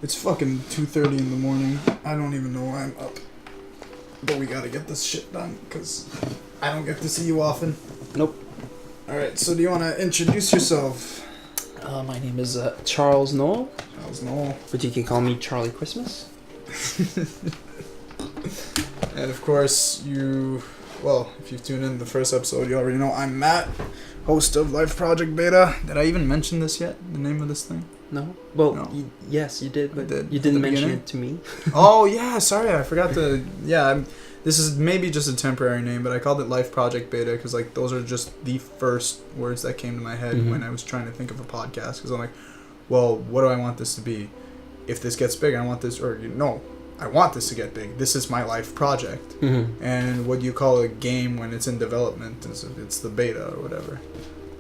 It's fucking 2:30 in the morning. I don't even know why I'm up. But we gotta get this shit done, because I don't get to see you often. Nope. Alright, so do you want to introduce yourself? My name is Charles Noel. Charles Noel. But you can call me Charlie Christmas. And of course, if you've tuned in the first episode, you already know I'm Matt, host of Life Project Beta. Did I even mention this yet? The name of this thing? No? Well, No. Yes, you did, but did. you didn't mention beginning? it to me. Oh, yeah, sorry, I forgot to... Yeah, this is maybe just a temporary name, but I called it Life Project Beta because, like, those are just the first words that came to my head when I was trying to think of a podcast. Because I'm like, well, what do I want this to be? If this gets big, I want this... I want this to get big. This is my life project. Mm-hmm. And what do you call a game when it's in development? It's the beta or whatever.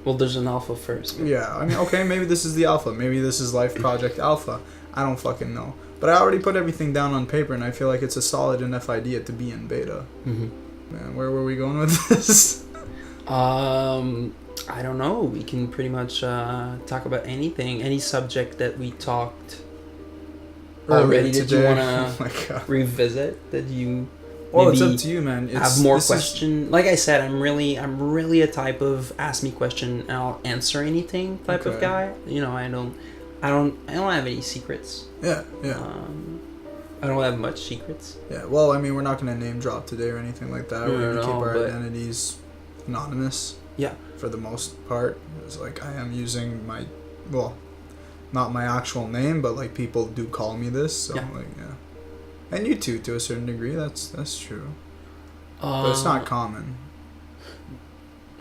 Well, there's an alpha first. Yeah, I mean, okay, maybe this is the alpha. Maybe this is Life Project Alpha. I don't fucking know. But I already put everything down on paper, and I feel like it's a solid enough idea to be in beta. Mm-hmm. Man, where were we going with this? I don't know. We can pretty much talk about anything, any subject that we talked already. Did you want to revisit? That you... Well, it's up to you, man. Have more question. Like I said, I'm really a type of ask me question and I'll answer anything type of guy. You know, I don't have any secrets. Yeah. I don't have much secrets. Yeah. Well, I mean, we're not gonna name drop today or anything like that. We're gonna keep our identities anonymous. Yeah. For the most part, it's like I am using not my actual name, but like people do call me this. So yeah. And you too, to a certain degree. That's true. But it's not common.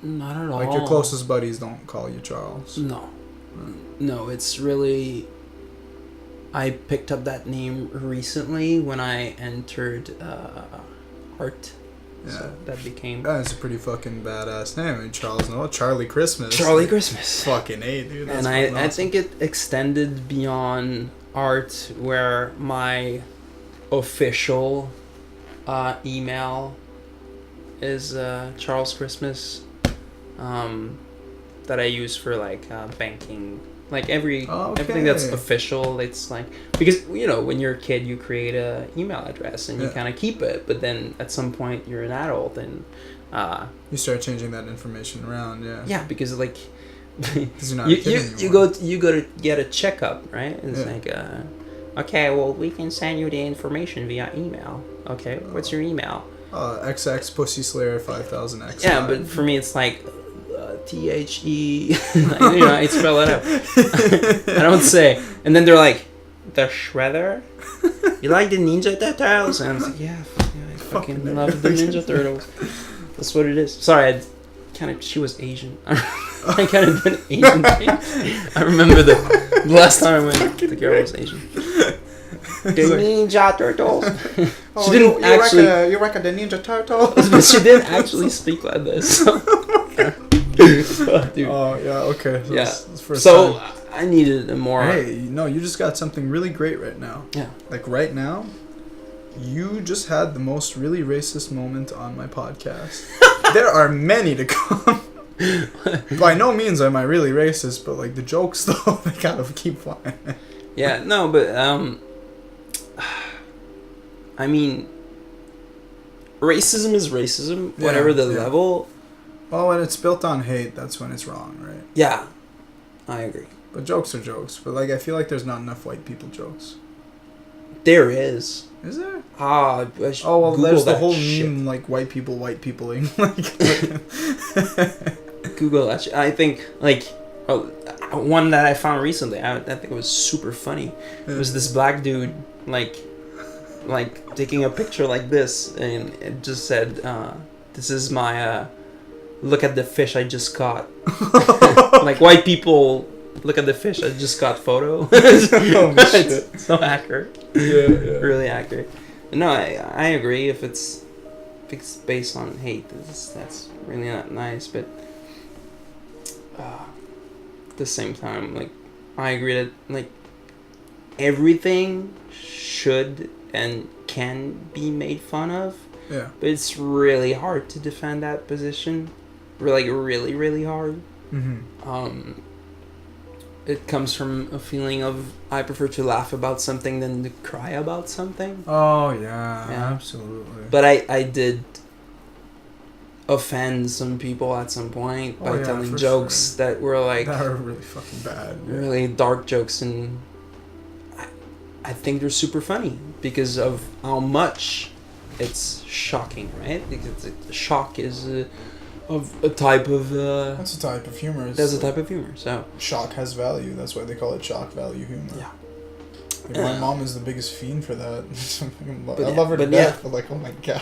Not at all. Like your closest buddies don't call you Charles. No, it's really... I picked up that name recently when I entered art. Yeah. So that became... That's a pretty fucking badass name. I mean, Charles Noel, Charlie Christmas. Charlie Christmas. Fucking A, dude. That's and I think it extended beyond art, where my official email is Charles Christmas, that I use for like banking, like everything that's official. It's like, because when you're a kid you create a email address and you kind of keep it, but then at some point you're an adult and you start changing that information around. Because like you're not a kid you go to get a checkup, right? It's like okay, well, we can send you the information via email. Okay, what's your email? XX Pussy Slayer 5000X. Yeah, but for me it's like THE. I spell it out. I don't say. And then they're like, the Shredder? You like the Ninja Turtles? And I was like, yeah, I fucking love the Ninja Turtles. That's what it is. Sorry, she was Asian. I kind of did an Asian thing. I remember the last time I went, the girl was Asian. The Ninja Turtles. She didn't actually... You reckon the Ninja Turtles? But she didn't actually speak like this. So. Dude. Oh, yeah, okay. So I needed a more... Hey, you just got something really great right now. Yeah. Like right now, you just had the most really racist moment on my podcast. There are many to come. By no means am I really racist, but like the jokes though, they gotta keep flying. Yeah, no, but I mean, racism is racism, whatever the level. Well, when it's built on hate, that's when it's wrong, right? Yeah, I agree. But jokes are jokes. But like, I feel like there's not enough white people jokes. There is. Is there? Well, there's the whole meme, like, white peopling. Google that shit. I think, like, one that I found recently, I think it was super funny. It was this black dude, like taking a picture like this, and it just said, this is my, look at the fish I just caught. Like, white people... Look at the fish I just got photo. It's so accurate. Yeah. Really accurate. No, I agree. If it's based on hate, that's really not nice. But at the same time, like, I agree that like everything should and can be made fun of. Yeah. But it's really hard to defend that position. Like really, really hard. Mm-hmm. it comes from a feeling of I prefer to laugh about something than to cry about something. Oh yeah. Absolutely. But I did offend some people at some point by telling jokes that were like that were really fucking bad. Really dark jokes, and I think they're super funny because of how much it's shocking, right? Because shock is a type of that's a type of humor. That's a type of humor. So shock has value. That's why they call it shock value humor. Yeah. Like, my mom is the biggest fiend for that. I love her to death, but like, oh my god.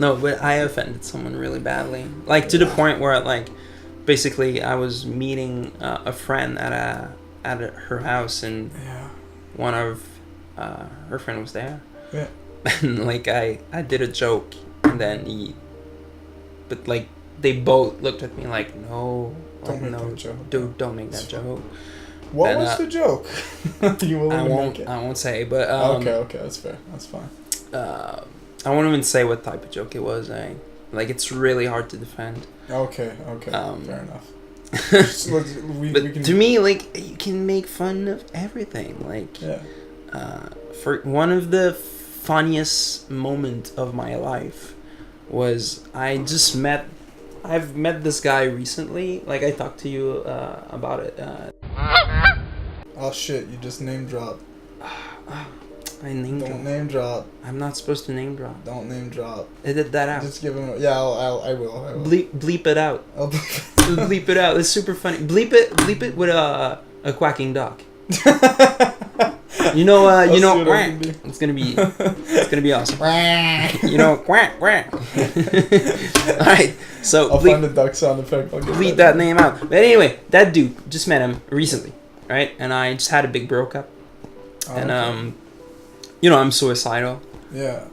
No, but I offended someone really badly, like to the point where like, basically, I was meeting a friend at her house, and one of her friend was there. Yeah. And like I did a joke, and then but like they both looked at me like, no, don't make that joke. Dude, don't make that joke. What was the joke? I won't say, but okay, that's fair. That's fine. I won't even say what type of joke it was. Like it's really hard to defend. Okay, fair enough. To me, like you can make fun of everything. Like for one of the funniest moment of my life was I've met this guy recently. Like I talked to you about it. Oh shit! You just name dropped. Don't name drop. I'm not supposed to name drop. Don't name drop. Edit that out. Just give him. I will. Bleep it out. I'll bleep it out. It's super funny. Bleep it with a quacking duck. You know, quack. It's gonna be awesome. Quack, quack. All right, so I'll find the duck sound effect. Bleep that name out. But anyway, that dude, just met him recently, right? And I just had a big breakup, and I'm suicidal. Yeah.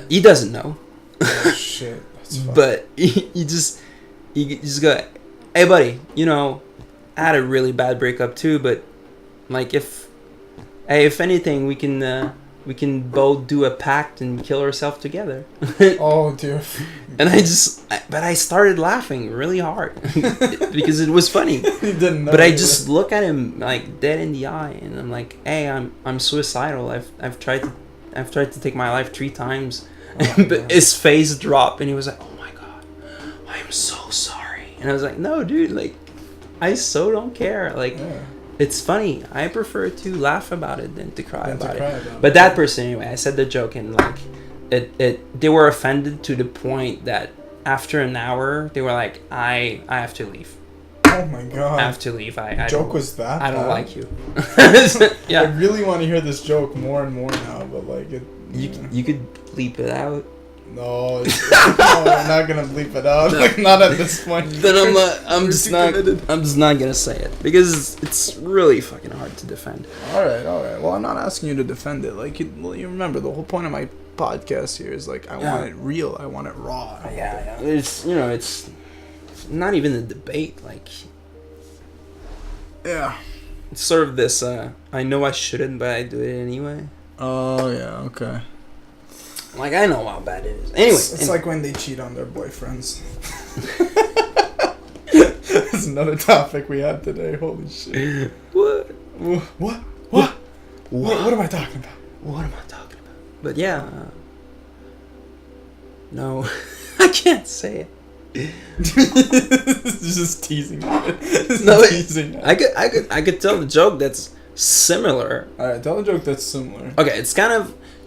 He doesn't know. Oh shit. That's fine. But you just go, hey buddy, I had a really bad breakup too, but like if anything, we can both do a pact and kill ourselves together. Oh dear. And I started laughing really hard because it was funny. You didn't know. But I just look at him like dead in the eye, and I'm like, hey, I'm suicidal. I've tried to take my life 3 times. But his face dropped, and he was like, oh my god, I am so sorry. And I was like, no dude, like I so don't care. Like it's funny. I prefer to laugh about it than to cry about it. But that person, anyway, I said the joke, and like they were offended to the point that after an hour they were like, I have to leave. Oh my god. I have to leave. I joke was that I don't like you. Yeah. I really want to hear this joke more and more now, but like it. You could bleep it out. No, I'm not gonna bleep it out. Like not at this point. Then I'm just not gonna say it because it's really fucking hard to defend. All right. Well, I'm not asking you to defend it. Like you remember the whole point of my podcast here is like I want it real. I want it raw. Yeah. It's not even a debate. Like it's sort of this. I know I shouldn't, but I do it anyway. Oh yeah. Okay. Like, I know how bad it is. Anyway. It's like when they cheat on their boyfriends. That's another topic we had today. Holy shit. What am I talking about? What am I talking about? But yeah. No. I can't say it. Just teasing. Teasing. I could tell the joke that's similar. Alright, tell the joke that's similar. Okay, it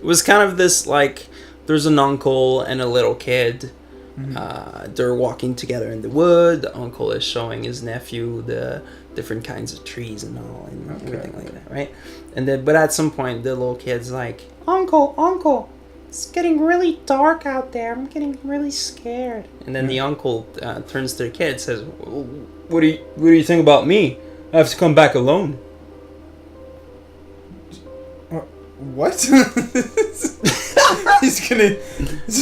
was kind of this, like, there's an uncle and a little kid. Mm-hmm. They're walking together in the wood. The uncle is showing his nephew the different kinds of trees and all, and everything like that, right? And then, but at some point, the little kid's like, Uncle, it's getting really dark out there. I'm getting really scared. And then the uncle turns to the kid and says, what do you think about me? I have to come back alone. What? He's gonna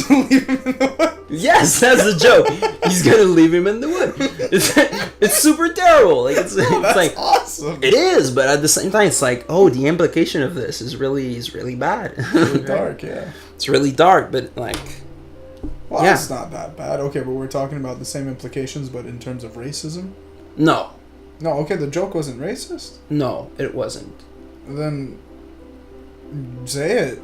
leave him in the wood? Yes, that's the joke. He's gonna leave him in the wood. It's super terrible. Like it's like awesome. It is, but at the same time, it's like, oh, the implication of this is really bad. It's really dark, yeah. It's really dark, but like, it's not that bad. Okay, but we're talking about the same implications, but in terms of racism. No. No, okay, the joke wasn't racist? No, it wasn't. Then say it.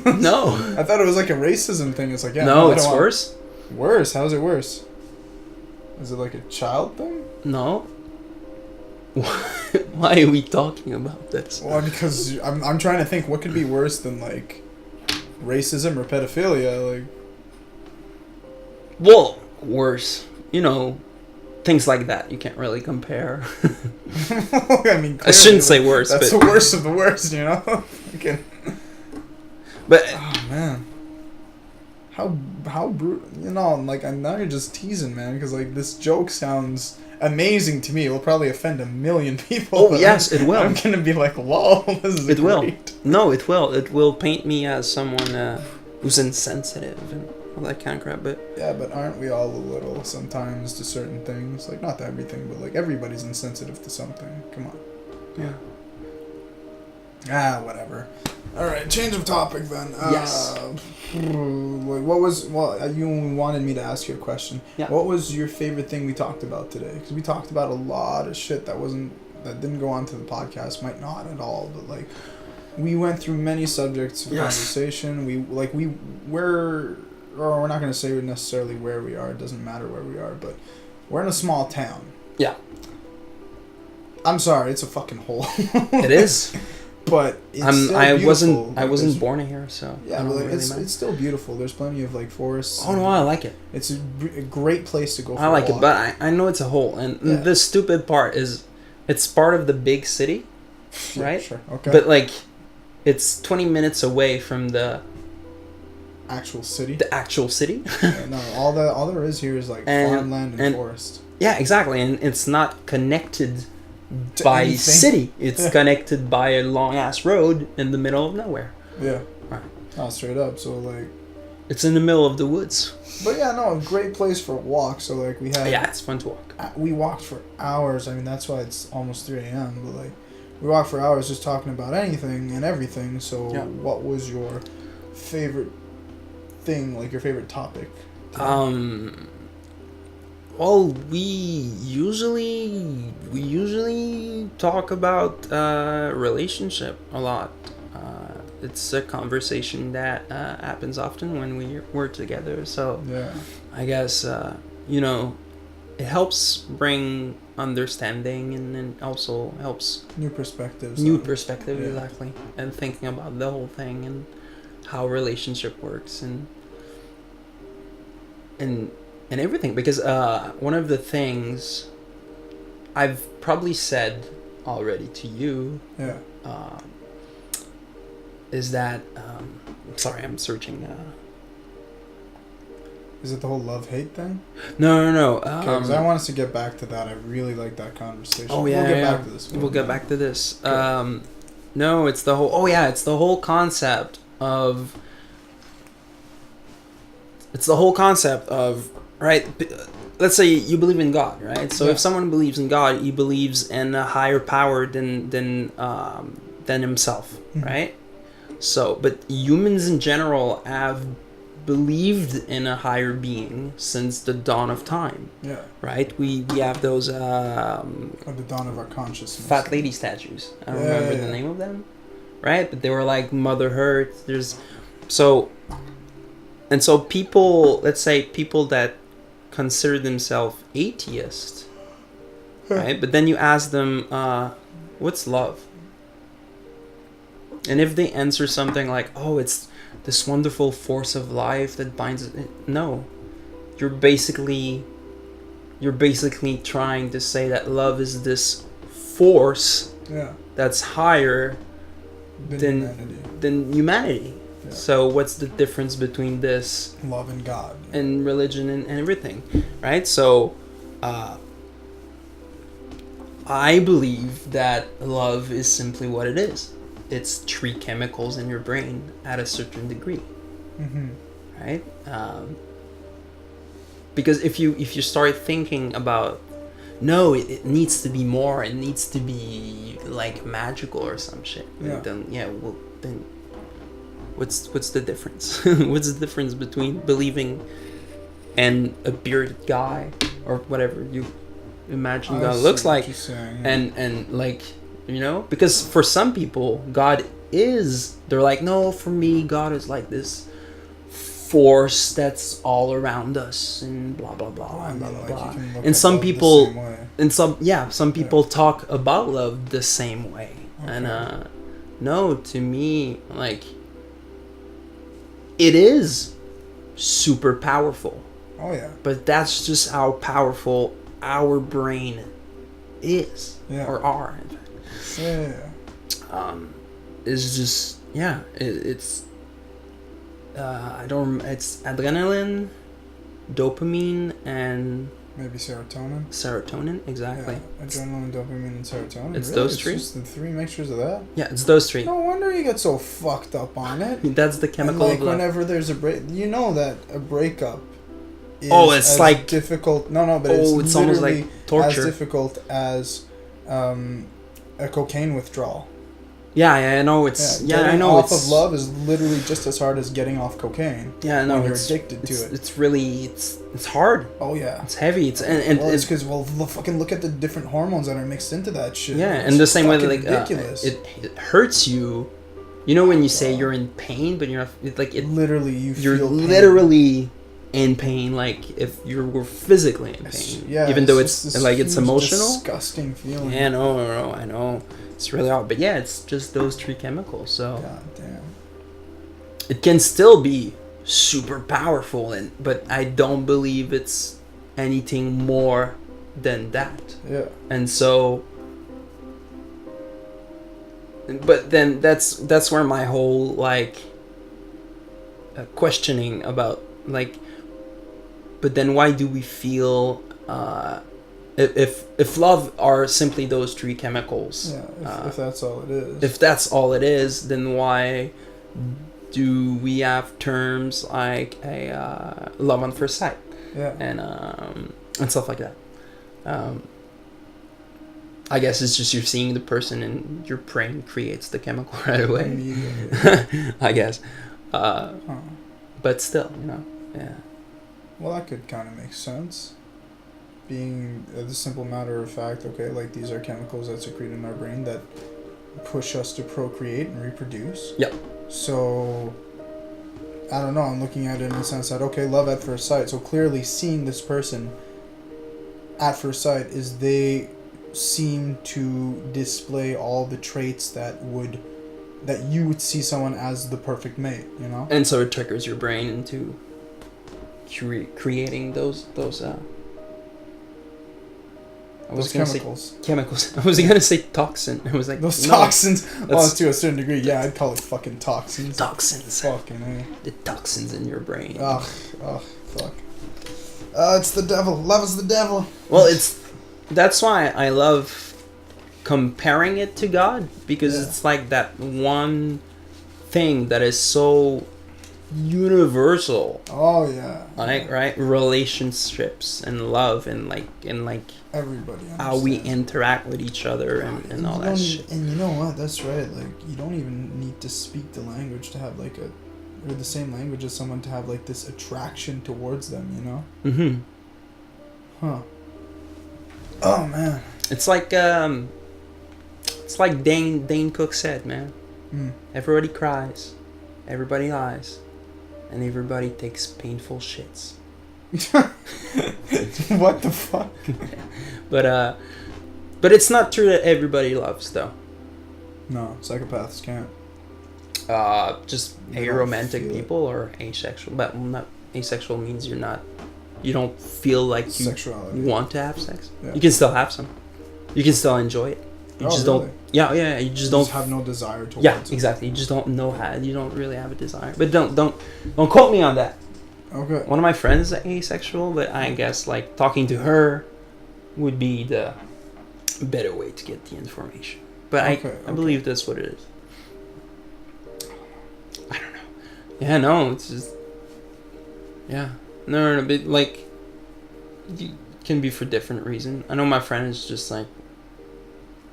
No. I thought it was like a racism thing. It's like, yeah. No, it's worse. Worse? How's it worse? Is it like a child thing? No. Why are we talking about this? Well, because I'm trying to think what could be worse than like racism or pedophilia. Like, well, worse. You know, things like that you can't really compare. I mean, clearly, I shouldn't say worse. That's but the worst of the worst, you know. Okay. But oh man, how brutal, you know? Like, now you're just teasing, man. Because like this joke sounds amazing to me. It will probably offend a million people. Oh yes, it will. I'm gonna be like, lol, this is it great. Will. No, it will. It will paint me as someone who's insensitive and all that kind of crap. But yeah, but aren't we all a little sometimes to certain things? Like, not to everything, but like everybody's insensitive to something. Come on. Yeah. Whatever. All right, change of topic then. Yes. You wanted me to ask you a question. Yeah. What was your favorite thing we talked about today? Because we talked about a lot of shit that didn't go onto the podcast, might not at all, but like we went through many subjects of conversation. We're not going to say necessarily where we are. It doesn't matter where we are, but we're in a small town. Yeah. I'm sorry, it's a fucking hole. It is. But it's I wasn't born here, so yeah, but it's still beautiful. There's plenty of like forests. Oh no, I like it. It's a great place to go. I like it, but I know it's a hole, and the stupid part is, it's part of the big city, right? Sure. Okay. But like, it's 20 minutes away from the actual city. The actual city. No, all there is here is like farmland and forest. Yeah, exactly, and it's not connected by anything. City. It's connected by a long ass road in the middle of nowhere. Yeah. Right. Oh, straight up. So like, it's in the middle of the woods. But yeah, no, a great place for a walk. So like we had. Yeah, it's fun to walk. We walked for hours. I mean, that's why it's almost 3 a.m. But like, we walked for hours just talking about anything and everything. So what was your favorite thing? Like your favorite topic? Well, we usually talk about relationship a lot. It's a conversation that happens often when we're together. So yeah, I guess it helps bring understanding and also helps new perspectives. Exactly, and thinking about the whole thing and how relationship works and everything, because one of the things I've probably said already to you is that sorry, I'm searching. Is it the whole love-hate thing? No. Because I want us to get back to that. I really like that conversation. Oh yeah, we'll get back to this. We'll get back to this. No, it's the whole. Oh yeah, it's the whole concept of. It's the whole concept of. Right, let's say you believe in God, right? So if someone believes in God, he believes in a higher power than himself, right? So, but humans in general have believed in a higher being since the dawn of time. Yeah. Right. We have those. At the dawn of our consciousness. Fat lady statues. I don't remember the name of them, right? But they were like Mother Earth. So people, let's say people that consider themselves atheist, right? But then you ask them, what's love? And if they answer something like, oh, it's this wonderful force of life that binds it. No, you're basically trying to say that love is this force that's higher than humanity. Yeah. So what's the difference between this love and God and religion and everything, right? So I believe that love is simply what it is. It's 3 chemicals in your brain at a certain degree, right? Because if you start thinking about, no, it needs to be more, it needs to be like magical or some shit. Then what's the difference? What's the difference between believing in a bearded guy or whatever you imagine God looks like, and like, you know, because for some people God is, they're like, no, for me God is like this force that's all around us and blah blah blah and blah blah blah. And some people, some people talk about love the same way. And no, to me, like, it is super powerful. Oh yeah. But that's just how powerful our brain is, or are. In fact. Yeah. It's just it's. It's adrenaline, dopamine, and maybe serotonin. Serotonin, exactly. Yeah, adrenaline, dopamine, and serotonin. It's really? Those three. It's just the three mixtures of that. Yeah, it's those three. No wonder you get so fucked up on it. That's the chemical. And like whenever there's a break, you know that a breakup. It's like difficult. No, but it's almost like torture. As difficult as a cocaine withdrawal. Yeah, I know it's. Yeah, I know. Off of love is literally just as hard as getting off cocaine. Yeah, I know. When you're addicted to it. It's really it's hard. Oh yeah. It's heavy. It's it's because fucking look at the different hormones that are mixed into that shit. Yeah, and the same way that like ridiculous. It hurts you. You know when you say you're in pain, but you're not. Literally, you're literally in pain, like if you were physically in pain. Yeah. Even though it's like it's emotional. Disgusting feeling. Yeah, no, I know. It's really hard, but yeah, it's just those three chemicals. So God damn. It can still be super powerful, but I don't believe it's anything more than that. Yeah. And so, but then that's where my whole like questioning about like, but then why do we feel if love are simply those three chemicals? Yeah, if that's all it is. If that's all it is, then why do we have terms like a love on first sight? Yeah. And stuff like that. I guess it's just you're seeing the person and your brain creates the chemical right away. Immediately. I guess. But still, you know, yeah. Well, that could kind of make sense. Being the simple matter of fact, okay, like these are chemicals that secrete in our brain that push us to procreate and reproduce. Yep. So, I don't know, I'm looking at it in the sense that, okay, love at first sight. So clearly seeing this person at first sight is they seem to display all the traits that you would see someone as the perfect mate, you know? And so it triggers your brain into creating those chemicals. Chemicals. I was gonna say toxin. I was like those toxins. Well, to a certain degree, yeah, I'd call it fucking toxins. Toxins. Fucking the toxins in your brain. Ugh, fuck. It's the devil. Love is the devil. Well, that's why I love comparing it to God, because it's like that one thing that is so universal. Oh yeah. Like right, relationships and love and like everybody how we interact with each other and all that shit. And you know what? That's right. Like you don't even need to speak the language to have like or the same language as someone to have like this attraction towards them. You know. Mm-hmm. Huh. Oh man. It's like Dane Cook said, man. Everybody cries, everybody lies, and everybody takes painful shits. What the fuck? But it's not true that everybody loves, though. No, psychopaths can't. Just aromantic people or asexual. But not asexual means you don't feel like you want to have sex. Yeah. You can still have some. You can still enjoy it. You just really? don't. Yeah. You just don't have no desire towards it. Yeah, exactly. You just don't know how. You don't really have a desire. But don't quote me on that. Okay. One of my friends is asexual, but I guess like talking to her would be the better way to get the information. But I believe that's what it is. I don't know. Yeah, no, it's just no, but like it can be for different reasons. I know my friend is just like,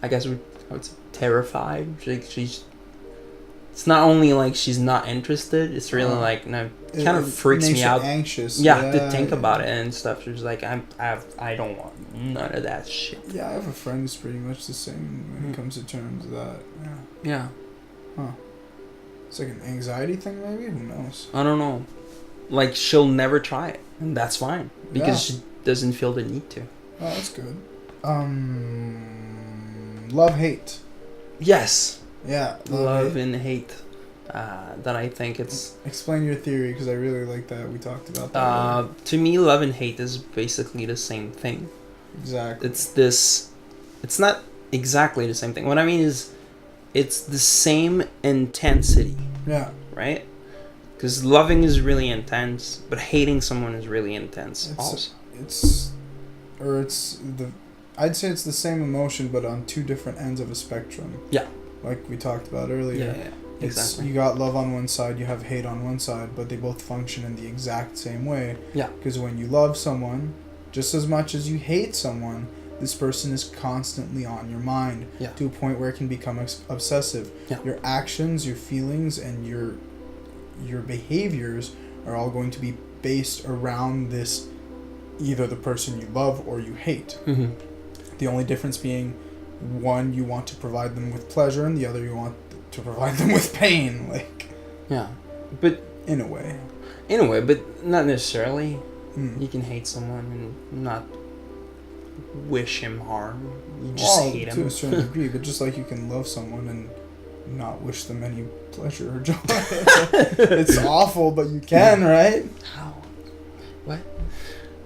I guess I would say terrified. She's it's not only like she's not interested. It's really like no, it kind of freaks me out. Anxious. Yeah, to think about it and stuff. She's like, I don't want none of that shit. Yeah, I have a friend who's pretty much the same when it comes to terms of that. Yeah. Huh. It's like an anxiety thing, maybe. Who knows? I don't know. Like she'll never try it, and that's fine because she doesn't feel the need to. Oh, that's good. Love, hate. Yes. Yeah. Love and hate. That I think it's... Explain your theory, because I really like that. We talked about that. To me, love and hate is basically the same thing. Exactly. It's not exactly the same thing. What I mean is, it's the same intensity. Yeah. Right? Because loving is really intense, but hating someone is really intense also. I'd say it's the same emotion, but on two different ends of a spectrum. Yeah. Like we talked about earlier. Yeah. Exactly. You got love on one side, you have hate on one side, but they both function in the exact same way. Yeah. Because when you love someone, just as much as you hate someone, this person is constantly on your mind. Yeah. To a point where it can become obsessive. Yeah. Your actions, your feelings, and your behaviors are all going to be based around this, either the person you love or you hate. Mm-hmm. The only difference being, one, you want to provide them with pleasure, and the other, you want to provide them with pain. Like, yeah, but in a way, but not necessarily. You can hate someone and not wish him harm. You just hate him to a certain degree. But just like you can love someone and not wish them any pleasure or joy. It's awful, but you can, right? How? What?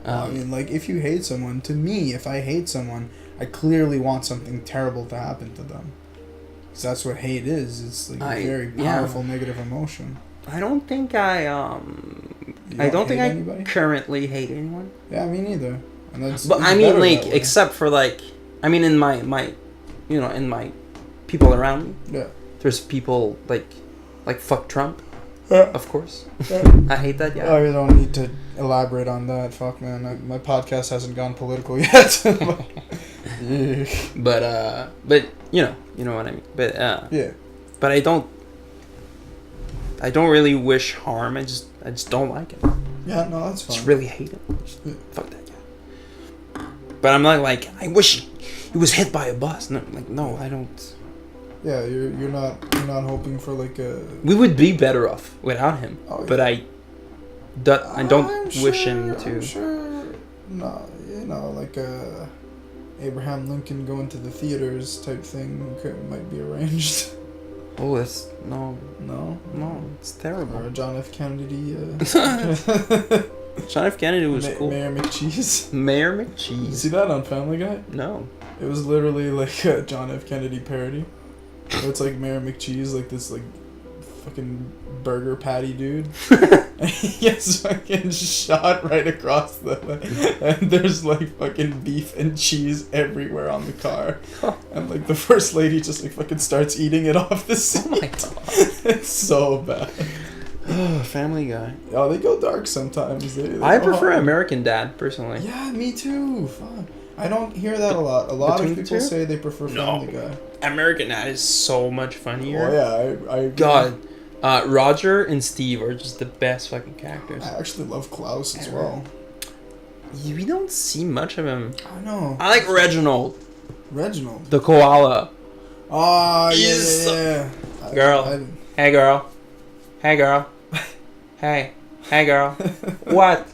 I mean, like, if you hate someone, to me, if I hate someone, I clearly want something terrible to happen to them. Because that's what hate is. It's like a very powerful negative emotion. I don't think I currently hate anyone. Yeah, me neither. And that's, but I mean, like, except for like, I mean, in my in my people around me. Yeah. There's people like fuck Trump. Yeah. Of course. I hate that guy. I don't need to elaborate on that. Fuck, man. My podcast hasn't gone political yet. But you know what I mean. But yeah. But I don't really wish harm. I just don't like it. Yeah, no, that's fine. Just really hate him. Fuck that guy. But I'm not like, I wish he was hit by a bus. No, like, no, I don't. Yeah, you're not hoping for like a. We would be better off without him. Oh, yeah. But I don't wish him to. I'm sure. No, like Abraham Lincoln going to the theaters type thing might be arranged. Oh, that's no, it's terrible. Or John F. Kennedy. John F. Kennedy was cool. Mayor McCheese. Mayor McCheese. You see that on Family Guy? No. It was literally like a John F. Kennedy parody. It's like Mayor McCheese, like this like fucking burger patty dude. And he gets fucking shot right across and there's like fucking beef and cheese everywhere on the car. And like the first lady just like fucking starts eating it off the seat. Oh my god. It's so bad. Family Guy. Oh, they go dark sometimes. I prefer American Dad, personally. Yeah, me too. Fuck. I don't hear that a lot. A lot of people say they prefer Family Guy. American Dad is so much funnier. Oh yeah, I agree. God, Roger and Steve are just the best fucking characters. I actually love Klaus as well. We don't see much of him. I know. I like Reginald. Reginald. The koala. Oh yeah. Girl. Hey girl. Hey girl. Hey. Hey girl. What?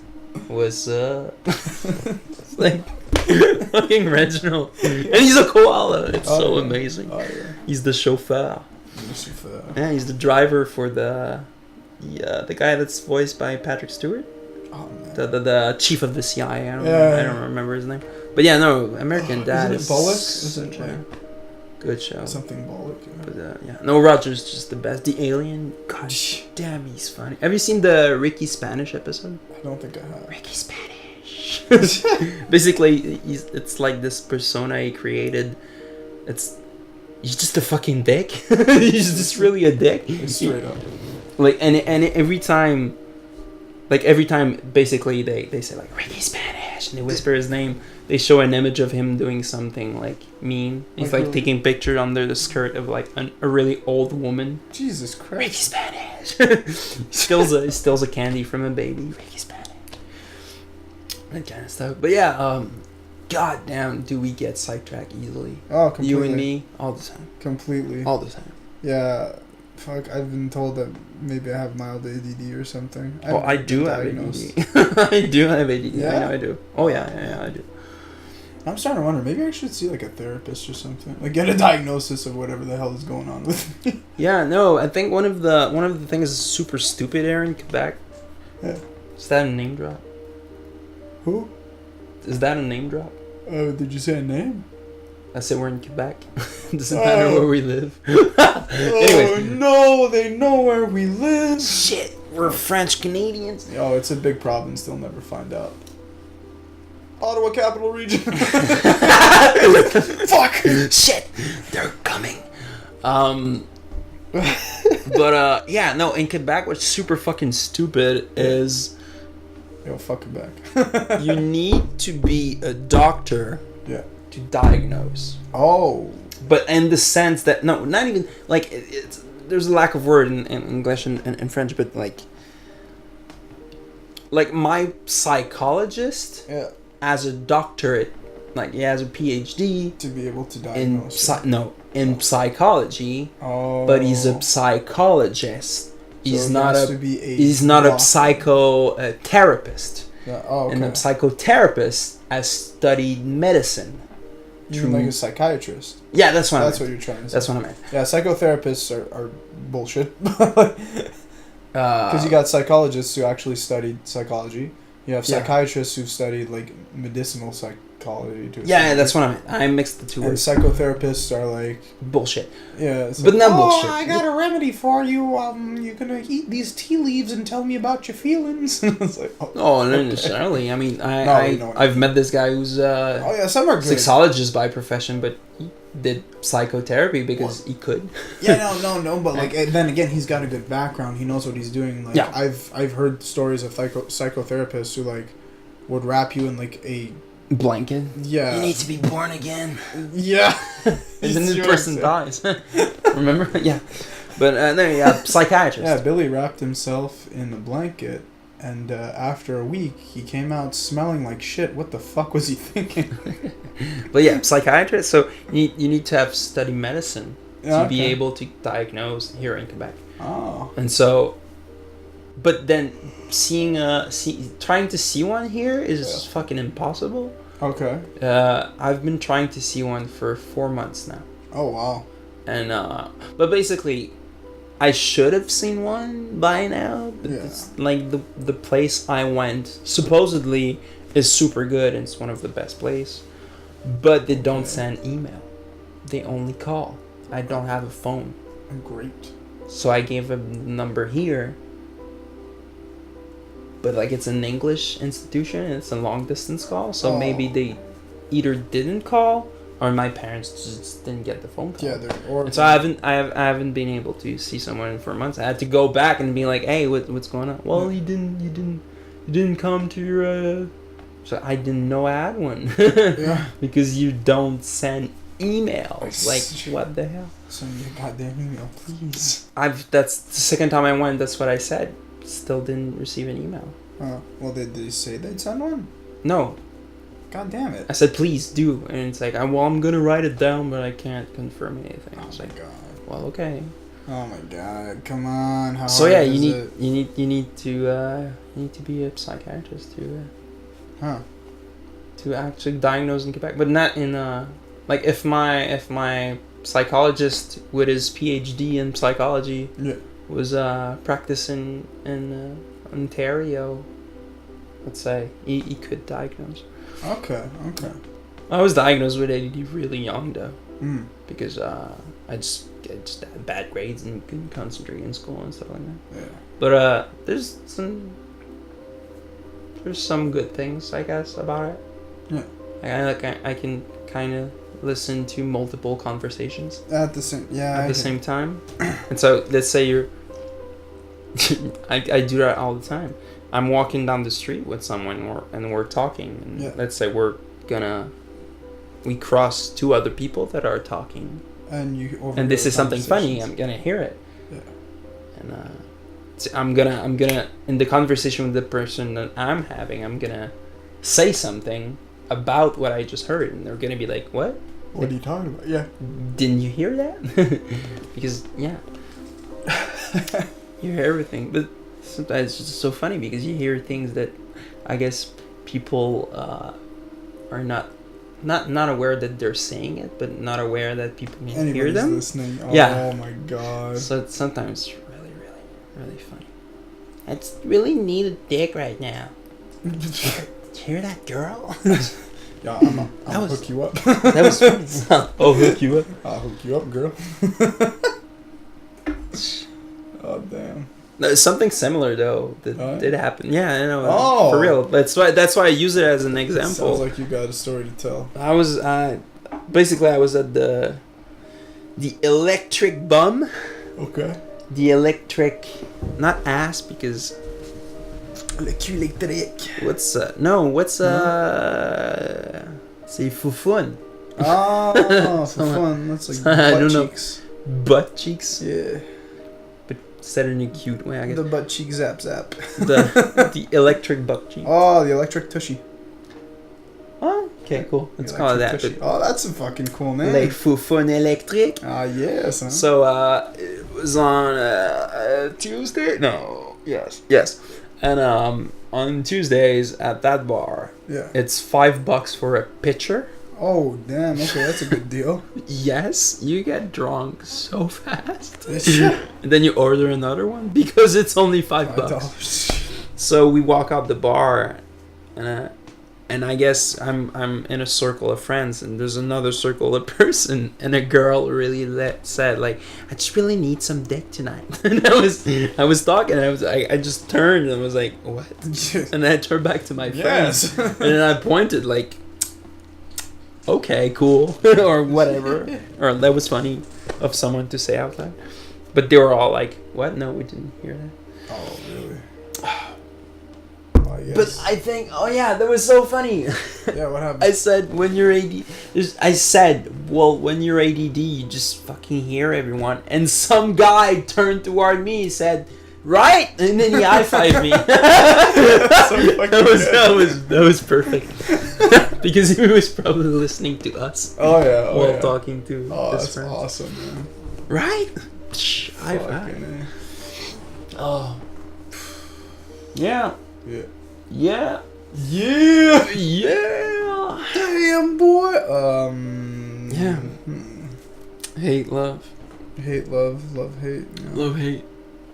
What's up? It's like fucking Reginald. And he's a koala. It's so amazing. Oh, yeah. He's the chauffeur. Yeah, he's the driver for the guy that's voiced by Patrick Stewart. Oh, man. The chief of the CIA. I don't remember his name. But yeah, no, American Dad is Bullock? Is it like good show. Something Bullock. Yeah. But yeah, no, Roger's just the best. The alien, god damn, he's funny. Have you seen the Ricky Spanish episode? I don't think I have. Ricky Spanish. Basically, it's like this persona he created. He's just a fucking dick. He's just really a dick. Straight up. Like and every time, basically they say like Ricky Spanish and they whisper his name. they show an image of him doing something like mean. He's like taking pictures under the skirt of like a really old woman. Jesus Christ. Ricky Spanish. he steals a candy from a baby. Ricky Spanish. That kind of stuff. But yeah, god damn, do we get sidetracked easily? Oh, completely. You and me, all the time. Completely. All the time. Yeah. Fuck, I've been told that maybe I have mild ADD or something. I do have ADD. I do have ADD. Yeah? I know I do. Oh, yeah, I do. I'm starting to wonder, maybe I should see, like, a therapist or something. Like, get a diagnosis of whatever the hell is going on with me. Yeah, no, I think one of the things is super stupid here in Quebec. Yeah. Is that a name drop? Who? Is that a name drop? Did you say a name? I said we're in Quebec. Doesn't matter where we live. Oh no, they know where we live. Shit, we're French Canadians. Oh, it's a big province. They'll never find out. Ottawa Capital Region. Fuck. Shit, they're coming. But yeah, no. In Quebec, what's super fucking stupid is. Yo, fuck Quebec. You need to be a doctor. Yeah. To diagnose. Oh. But in the sense that no, not even like it's there's a lack of word in English and French, but like my psychologist, as a doctorate, like he has a PhD to be able to diagnose. In psychology. Oh. But he's a psychologist. He's so not a psychotherapist. Yeah. Oh, okay. And a psychotherapist has studied medicine. You mean like a psychiatrist? Yeah, that's what what you're trying to say. That's what I meant. Yeah, psychotherapists are bullshit. Because you got psychologists who actually studied psychology. You have psychiatrists who've studied like medicinal psychology too. Yeah, that's what I meant. I mixed the two words. And psychotherapists are like bullshit. Yeah, but not bullshit. I got a remedy for you. You're gonna eat these tea leaves and tell me about your feelings. It's like, not necessarily. I mean, I've met this guy who's some are good. Sexologist by profession, but he did psychotherapy because he could. Yeah, no. But like then again, he's got a good background. He knows what he's doing. Like I've heard stories of psychotherapists who like would wrap you in like a blanket. Yeah. You need to be born again. Yeah. And then the person dies. Remember? Yeah. But psychiatrist. Yeah, Billy wrapped himself in a blanket, and after a week, he came out smelling like shit. What the fuck was he thinking? But yeah, psychiatrist. So you need to have studied medicine to be able to diagnose here in Quebec. Oh. And so, but then trying to see one here is fucking impossible. Okay. I've been trying to see one for 4 months now. Oh wow. And but basically, I should have seen one by now. But it's like the place I went supposedly is super good and it's one of the best places. But they don't send email. They only call. I don't have a phone. Great. So I gave a number here. But like it's an English institution and it's a long distance call. So maybe they either didn't call or my parents just didn't get the phone call. Yeah, and so I haven't been able to see someone for months. I had to go back and be like, hey, what's going on? Well, you didn't come to your so I didn't know I had one. Because you don't send emails. Like what the hell? Send me a goddamn email, please. That's the second time I went, that's what I said. Still didn't receive an email. Well, did they say they'd send one? No. God damn it. I said, please do. And it's like, I'm going to write it down, but I can't confirm anything. I was like, God. Well, okay. Oh my God. Come on. How so yeah, you need to be a psychiatrist to actually diagnose in Quebec, but not in like if my psychologist with his PhD in psychology was practicing in Ontario, let's say, he could diagnose. Okay. I was diagnosed with ADD really young though, because I just had bad grades and couldn't concentrate in school and stuff like that. Yeah. But there's some good things, I guess, about it. Yeah. I can kind of listen to multiple conversations at the same time. And so let's say you're I do that all the time. I'm walking down the street with someone and we're talking and let's say we're we cross 2 other people that are talking. And this is something funny. I'm gonna hear it. Yeah. And I'm gonna in the conversation with the person that I'm having, I'm gonna say something about what I just heard, and they're gonna be like, "What? What are you talking about?" Yeah. Didn't you hear that? Because yeah, you hear everything, but sometimes it's just so funny because you hear things that I guess people are not aware that they're saying it, but not aware that people can hear them. Listening. Oh my god. So it's sometimes really funny. I just really need a dick right now. Hear that, girl? Yeah, I'll hook you up. That was funny. I'll hook you up. I'll hook you up, girl. Oh damn. No, something similar though that did happen. Yeah, I know. Oh, for real. That's why I use it as an example. Sounds like you got a story to tell. I was basically I was at the electric bum. Okay. The electric, not ass because. Electric. What's c'est foufoune. Oh, foufoune. That's like butt cheeks. Butt cheeks. Yeah. Said in a cute way, I guess. The butt cheek zap. the electric butt cheek. Oh, the electric tushy. Oh, okay, cool. Let's call it that. Oh, that's a fucking cool name. Les foufounes électriques. Ah, yes. Huh? So, it was on Tuesday? No. Yes. And on Tuesdays at that bar, it's $5 for a pitcher. Oh, damn. Okay, that's a good deal. Yes, you get drunk so fast. And then you order another one because it's only $5. So we walk out the bar, and I guess I'm in a circle of friends, and there's another circle of person, and a girl really said like, I just really need some dick tonight. And I was talking, and I just turned and was like, what? And then I turned back to my friends, and then I pointed like, okay, cool, or whatever, or that was funny of someone to say out loud. But they were all like, what? No, we didn't hear that. Oh, really? Yes. But I think, that was so funny. Yeah, what happened? I said, when you're ADD, when you're ADD, you just fucking hear everyone. And some guy turned toward me and said, right? And then he high-fived me. That was perfect. Because he was probably listening to us. Oh, yeah. While talking to his friends. That's awesome, man. Right? High-five. Oh. Yeah. Yeah. Damn, boy. Yeah. Hate, love. Hate, love, hate. Yeah. Love, hate.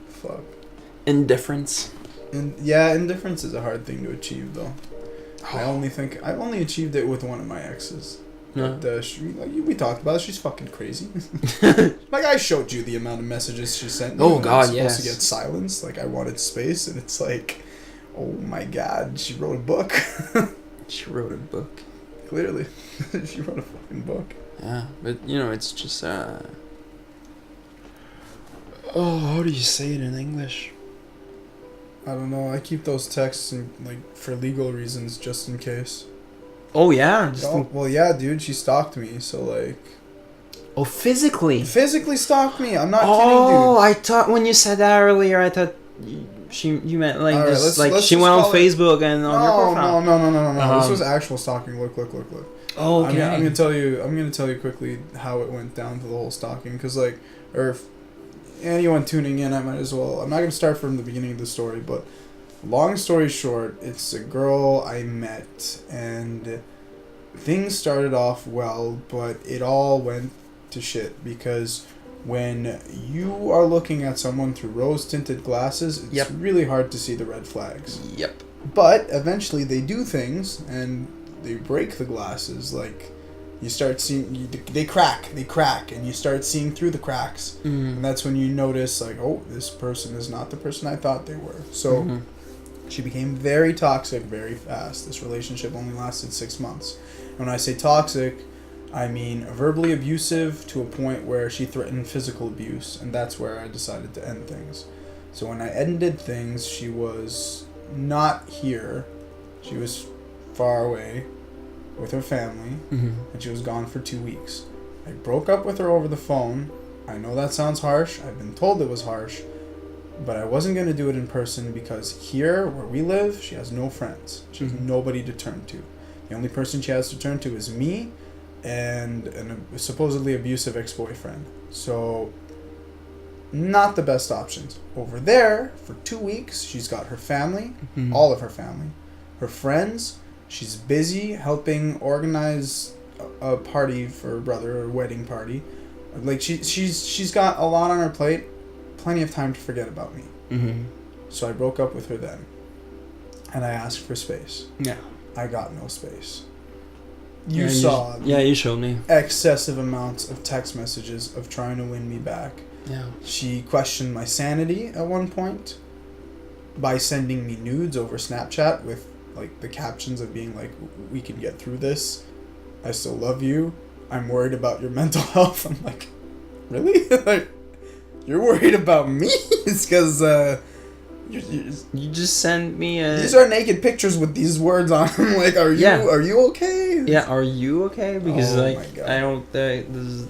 Fuck. Indifference. Indifference is a hard thing to achieve, though. I only achieved it with one of my exes. No. But, we talked about it. She's fucking crazy. Like, I showed you the amount of messages she sent me. Oh, God, yes. I was supposed to get silenced. Like, I wanted space, and it's like, oh, my God, she wrote a book. She wrote a book. Clearly. She wrote a fucking book. Yeah, but, it's just, how do you say it in English? I don't know. I keep those texts for legal reasons, just in case. Oh yeah. Well, yeah, dude. She stalked me, so like. Oh, physically. Physically stalked me. I'm not kidding, dude. Oh, I thought when you said that earlier, I thought you meant like right, just let's she went on Facebook and on your profile. No. This was actual stalking. Look. Oh, okay. I'm gonna tell you quickly how it went down to the whole stalking, because anyone tuning in, I might as well. I'm not going to start from the beginning of the story, but long story short, it's a girl I met, and things started off well, but it all went to shit, because when you are looking at someone through rose-tinted glasses, it's really hard to see the red flags. Yep. But eventually they do things, and they break the glasses, like... You start seeing, they crack, and you start seeing through the cracks. Mm-hmm. And that's when you notice, like, oh, this person is not the person I thought they were. So she became very toxic very fast. This relationship only lasted 6 months. And when I say toxic, I mean verbally abusive to a point where she threatened physical abuse. And that's where I decided to end things. So when I ended things, she was not here. She was far away. with her family, and she was gone for 2 weeks. I broke up with her over the phone. I know that sounds harsh. I've been told it was harsh. But I wasn't going to do it in person because here, where we live, she has no friends. She has nobody to turn to. The only person she has to turn to is me and a supposedly abusive ex-boyfriend. So, not the best options. Over there, for 2 weeks, she's got her family, all of her family, her friends. She's busy helping organize a party for her brother, a wedding party. Like, she's got a lot on her plate. Plenty of time to forget about me. So I broke up with her then. And I asked for space. Yeah. I got no space. You saw. You showed me. Excessive amounts of text messages of trying to win me back. Yeah. She questioned my sanity at one point by sending me nudes over Snapchat with like the captions of being like, "We can get through this. I still love you. I'm worried about your mental health." I'm like, really? Like, you're worried about me? It's because you just sent me these are naked pictures with these words on them. Like, are you okay? Yeah, are you okay? Because I don't think this is...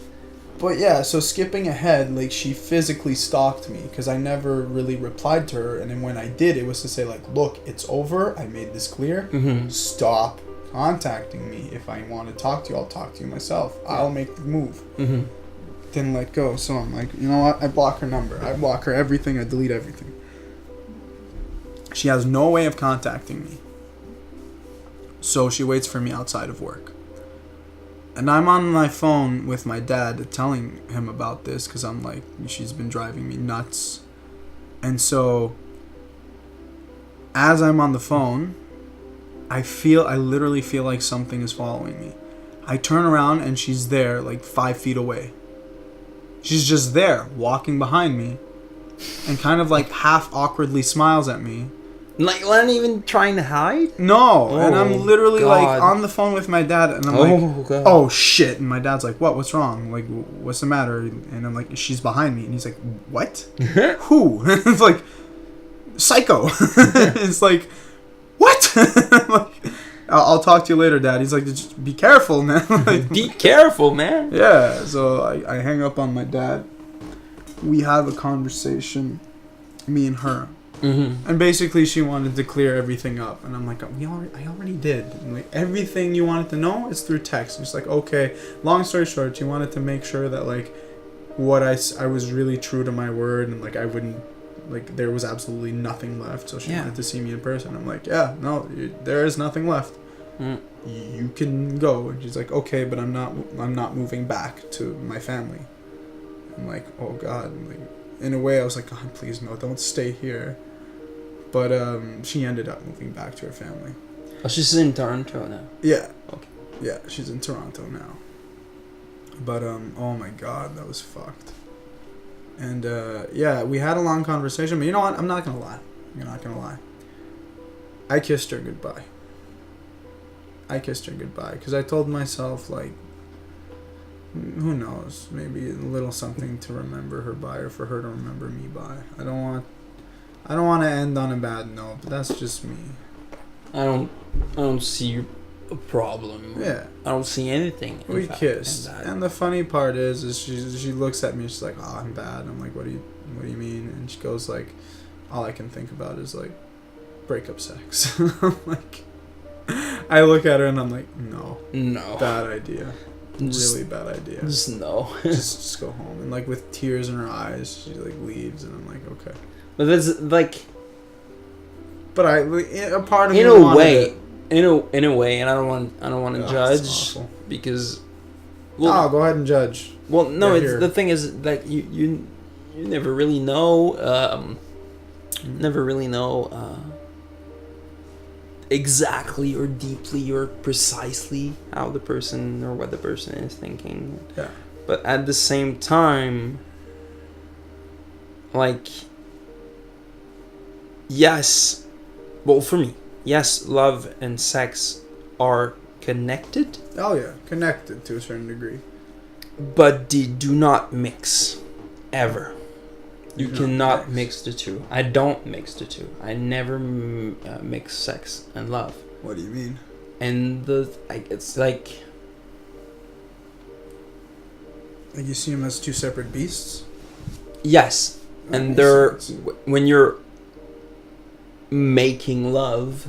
But yeah, so skipping ahead, like, she physically stalked me because I never really replied to her, and then when I did, it was to say like, look, it's over. I made this clear. Stop contacting me. If I want to talk to you, I'll talk to you myself. I'll make the move. Didn't let go, so I'm like, you know what? I block her number. I block her everything. I delete everything. She has no way of contacting me. So she waits for me outside of work. And I'm on my phone with my dad telling him about this because I'm like, she's been driving me nuts. And so as I'm on the phone, I literally feel like something is following me. I turn around and she's there like 5 feet away. She's just there, walking behind me, and kind of like half awkwardly smiles at me. Like, not even trying to hide? No, and I'm literally like on the phone with my dad, and I'm like, oh shit, and my dad's like, what's wrong? Like, what's the matter? And I'm like, she's behind me, and he's like, what? Who? It's like, psycho. It's like, what? I'm like, I'll talk to you later, Dad. He's like, just be careful, man. Like, be careful, man. Yeah, so I hang up on my dad. We have a conversation, me and her. And basically she wanted to clear everything up. And I'm like, I already did. And like, everything you wanted to know is through text. It's like, okay, long story short, she wanted to make sure that like what I was really true to my word, and like I wouldn't, like, there was absolutely nothing left. So she wanted to see me in person. I'm like, yeah, no, there is nothing left. You can go. And she's like, okay, but I'm not moving back to my family. I'm like, oh God. Like, in a way I was like, God, please no, don't stay here. But she ended up moving back to her family. Oh, she's in Toronto now. Yeah. Okay. Yeah, she's in Toronto now. But oh my God, that was fucked. And yeah, we had a long conversation, but you know what? I'm not gonna lie. You're not gonna lie. I kissed her goodbye. Because I told myself, like, who knows, maybe a little something to remember her by, or for her to remember me by. I don't want to end on a bad note, but that's just me. I don't see a problem. Yeah. I don't see anything. We kissed, and the funny part is she looks at me. She's like, "Oh, I'm bad." I'm like, "What do you mean?" And she goes like, "All I can think about is like breakup sex." I'm like, I look at her and I'm like, no, bad idea. Really bad idea. Just no. just go home. And like with tears in her eyes, she like leaves, and I'm like, okay. But that's like. But a part of me in a way, and I don't want to judge because. Well, go ahead and judge. Well, no, the thing is that you never really know. Never really know. Exactly or deeply or precisely how the person or what the person is thinking. Yeah. But at the same time, like, yes, well, for me, yes, love and sex are connected. Oh yeah, connected to a certain degree. But they do not mix, ever. You cannot mix the two. I don't mix the two. I never mix sex and love. What do you mean? and it's like you see them as two separate beasts. Yes, and they're when you're making love,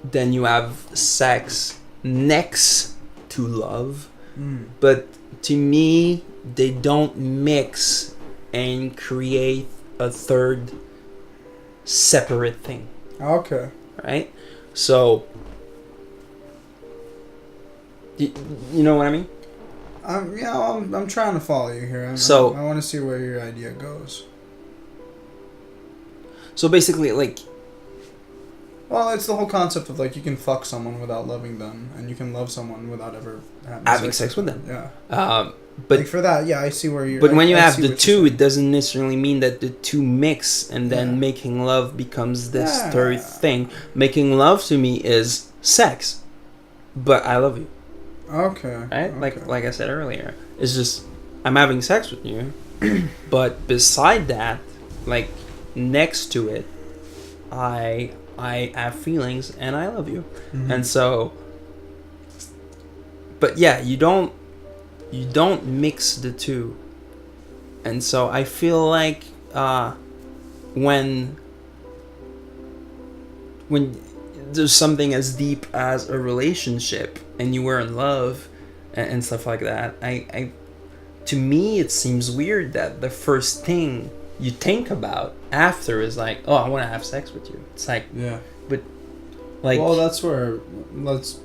then you have sex next to love, but to me they don't mix and create a third separate thing. Okay. Right? So you know what I mean? I'm trying to follow you here. I want to see where your idea goes. So basically, like, well, it's the whole concept of like you can fuck someone without loving them, and you can love someone without ever having sex with them. Yeah. But like for that, I see where you're. But when you have the two, it doesn't necessarily mean that the two mix, and then making love becomes this third thing. Making love to me is sex, but I love you. Okay. Right? Okay. Like I said earlier, it's just I'm having sex with you, but beside that, like next to it, I have feelings and I love you, and so. But yeah, you don't mix the two, and so I feel like when there's something as deep as a relationship and you were in love and stuff like that, I to me it seems weird that the first thing you think about after is like, oh, I want to have sex with you. It's like, but like, well,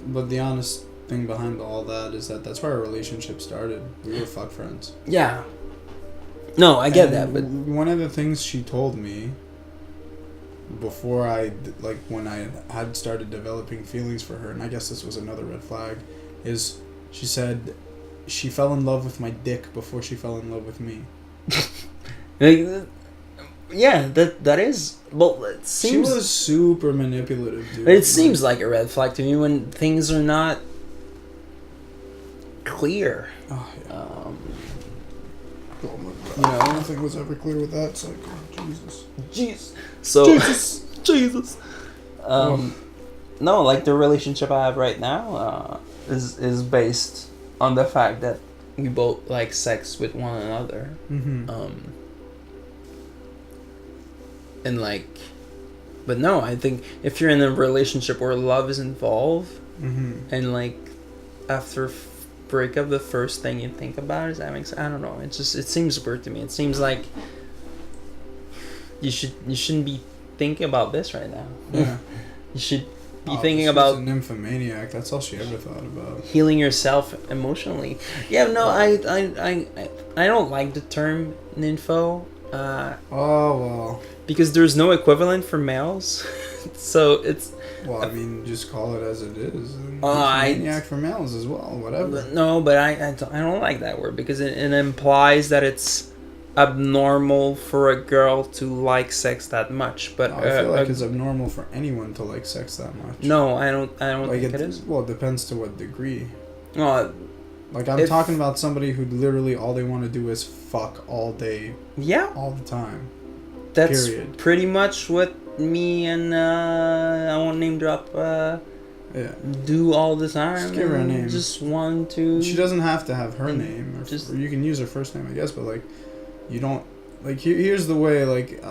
but the honest thing behind all that is that's where our relationship started. We were fuck friends. Yeah. No, I get that, but one of the things she told me before when I had started developing feelings for her, and I guess this was another red flag, is she said she fell in love with my dick before she fell in love with me. Yeah, that is. Well, it seems she was super manipulative, dude. It seems like a red flag to me when things are not clear. Oh, yeah. Oh my God. Nothing was ever clear with that cycle. Jesus. So Jesus. No, like the relationship I have right now is based on the fact that we both like sex with one another. And like, but no, I think if you're in a relationship where love is involved, and like after breakup, the first thing you think about is having sex. I don't know. It seems weird to me. It seems like you shouldn't be thinking about this right now. Yeah. You should be thinking about a nymphomaniac. That's all she ever thought about. Healing yourself emotionally. Yeah, no, I don't like the term nympho. Because there's no equivalent for males, so it's. Well, I mean, just call it as it is. Maniac for males as well, whatever. No, but I don't like that word because it implies that it's abnormal for a girl to like sex that much. But I feel like it's abnormal for anyone to like sex that much. No, I don't like think it is. Well, it depends to what degree. Like I'm talking about somebody who literally all they want to do is fuck all day. Yeah. All the time. That's pretty much what me and I won't name drop do all the time. Just give her a name. Just want to. She doesn't have to have her name. Or you can use her first name, I guess, but like you don't. Like here's the way. Like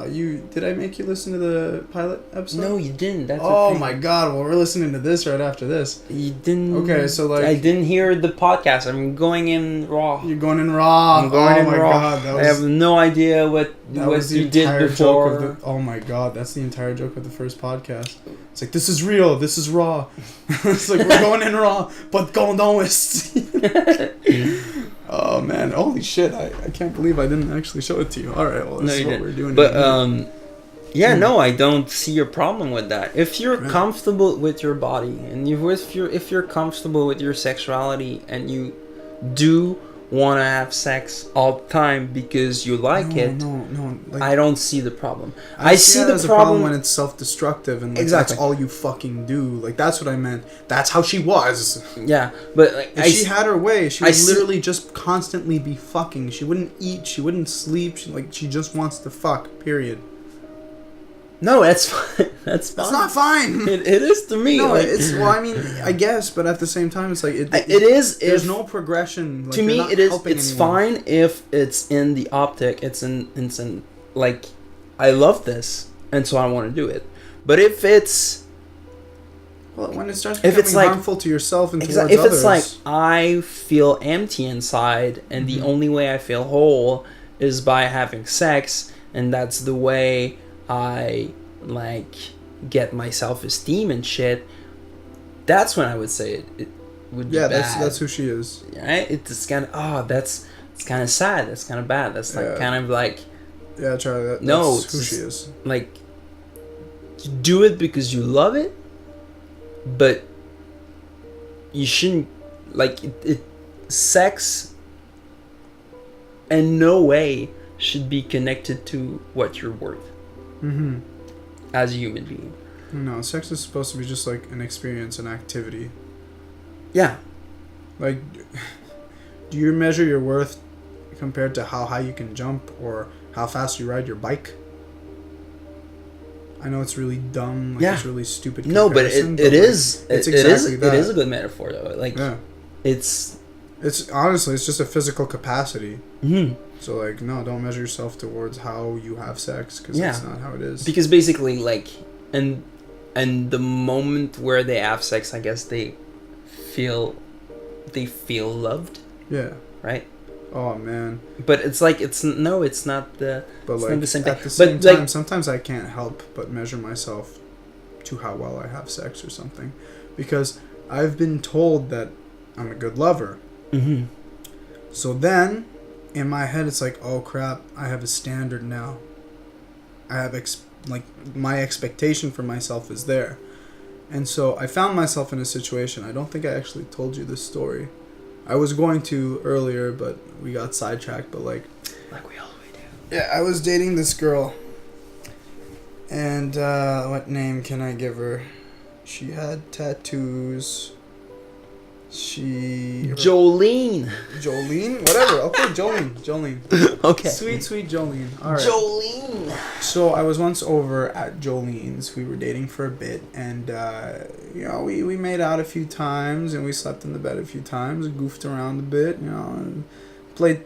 did I make you listen to the pilot episode? No, you didn't. That's my God! Well, we're listening to this right after this. You didn't. Okay, so like I didn't hear the podcast. I'm going in raw. You're going in raw. I'm going in raw. God, I have no idea what you did before. Oh my God! That's the entire joke of the first podcast. It's like this is real. This is raw. It's like we're going in raw, but going down west. Oh man, holy shit, I can't believe I didn't actually show it to you. Alright, well, this is what we're doing. But, no, I don't see your problem with that. If you're comfortable with your body, and if you're comfortable with your sexuality, and you do want to have sex all the time because you like it, like, I don't see the problem. I see the problem when it's self-destructive and like, that's all you fucking do. Like that's what I meant. That's how she was. Yeah, but like, if she had her way, she would literally just constantly be fucking. She wouldn't eat. She wouldn't sleep. She just wants to fuck. Period. No, that's fine. That's fine. It's not fine. It is to me. No, like, it's well. I mean, I guess, but at the same time, it's like it is. There's no progression. Like, to me, it is. It's anyone. fine if it's in the optic. It's in like, I love this, and so I want to do it. But if it's when it starts becoming harmful to yourself and towards others, if it's like I feel empty inside, and the only way I feel whole is by having sex, and that's the way I like get my self-esteem and shit, that's when I would say it would be bad. that's who she is, right? It's kind of it's kind of sad, that's kind of bad, that's like kind of like Charlie, that's who she is. Like, you do it because you love it, but you shouldn't like sex in no way should be connected to what you're worth as a human being. No, sex is supposed to be just like an experience, an activity. Yeah. Like, do you measure your worth compared to how high you can jump or how fast you ride your bike? I know it's really dumb, like it's really stupid. No, but it is. It's exactly that. It is a good metaphor though. Like, it's honestly, it's just a physical capacity. So like, no, don't measure yourself towards how you have sex, because that's not how it is. Because basically, like, and the moment where they have sex, I guess they feel loved. Yeah. Right. Oh man. But it's like it's not the. But it's like not the same thing. At the same time, like, sometimes I can't help but measure myself to how well I have sex or something, because I've been told that I'm a good lover. So then, in my head, it's like, oh crap, I have a standard now. I have my expectation for myself is there, and so I found myself in a situation. I don't think I actually told you this story. I was going to earlier, but we got sidetracked. But like we always do. Yeah, I was dating this girl, and what name can I give her? She had tattoos. Jolene, whatever. Okay, Jolene. Okay. Sweet Jolene. All right. Jolene. So I was once over at Jolene's. We were dating for a bit, and we made out a few times, and we slept in the bed a few times, goofed around a bit, and played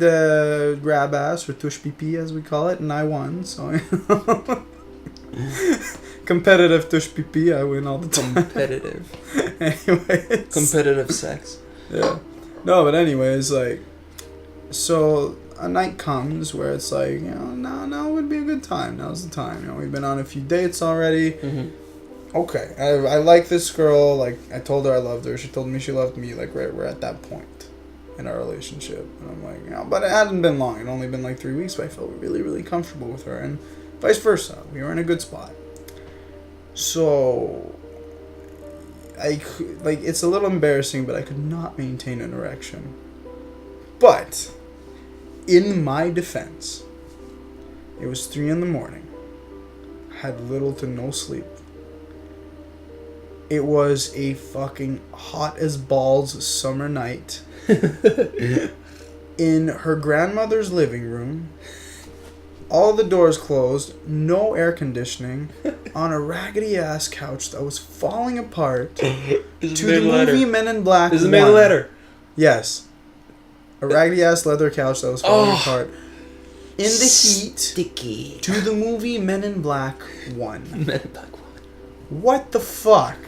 the grab ass or tush pee as we call it, and I won. So. Competitive tush pee, I win all the time. Competitive. Anyways. Competitive sex. Yeah. No, but anyways, like, so a night comes where it's like, now would be a good time. Now's the time. We've been on a few dates already. Okay. I like this girl. Like, I told her I loved her. She told me she loved me. Like, we're at that point in our relationship. And I'm like, but it hadn't been long. It only been like 3 weeks, but I felt really, really comfortable with her. And vice versa. We were in a good spot. So, it's a little embarrassing, but I could not maintain an erection. But, in my defense, it was 3 a.m. I had little to no sleep. It was a fucking hot as balls summer night. In her grandmother's living room. All the doors closed, no air conditioning, on a raggedy ass couch that was falling apart. To the movie Men in Black. Is it made of leather? Yes. A raggedy ass leather couch that was falling apart. In the heat. Sticky. To the movie Men in Black 1. Men in Black 1. What the fuck?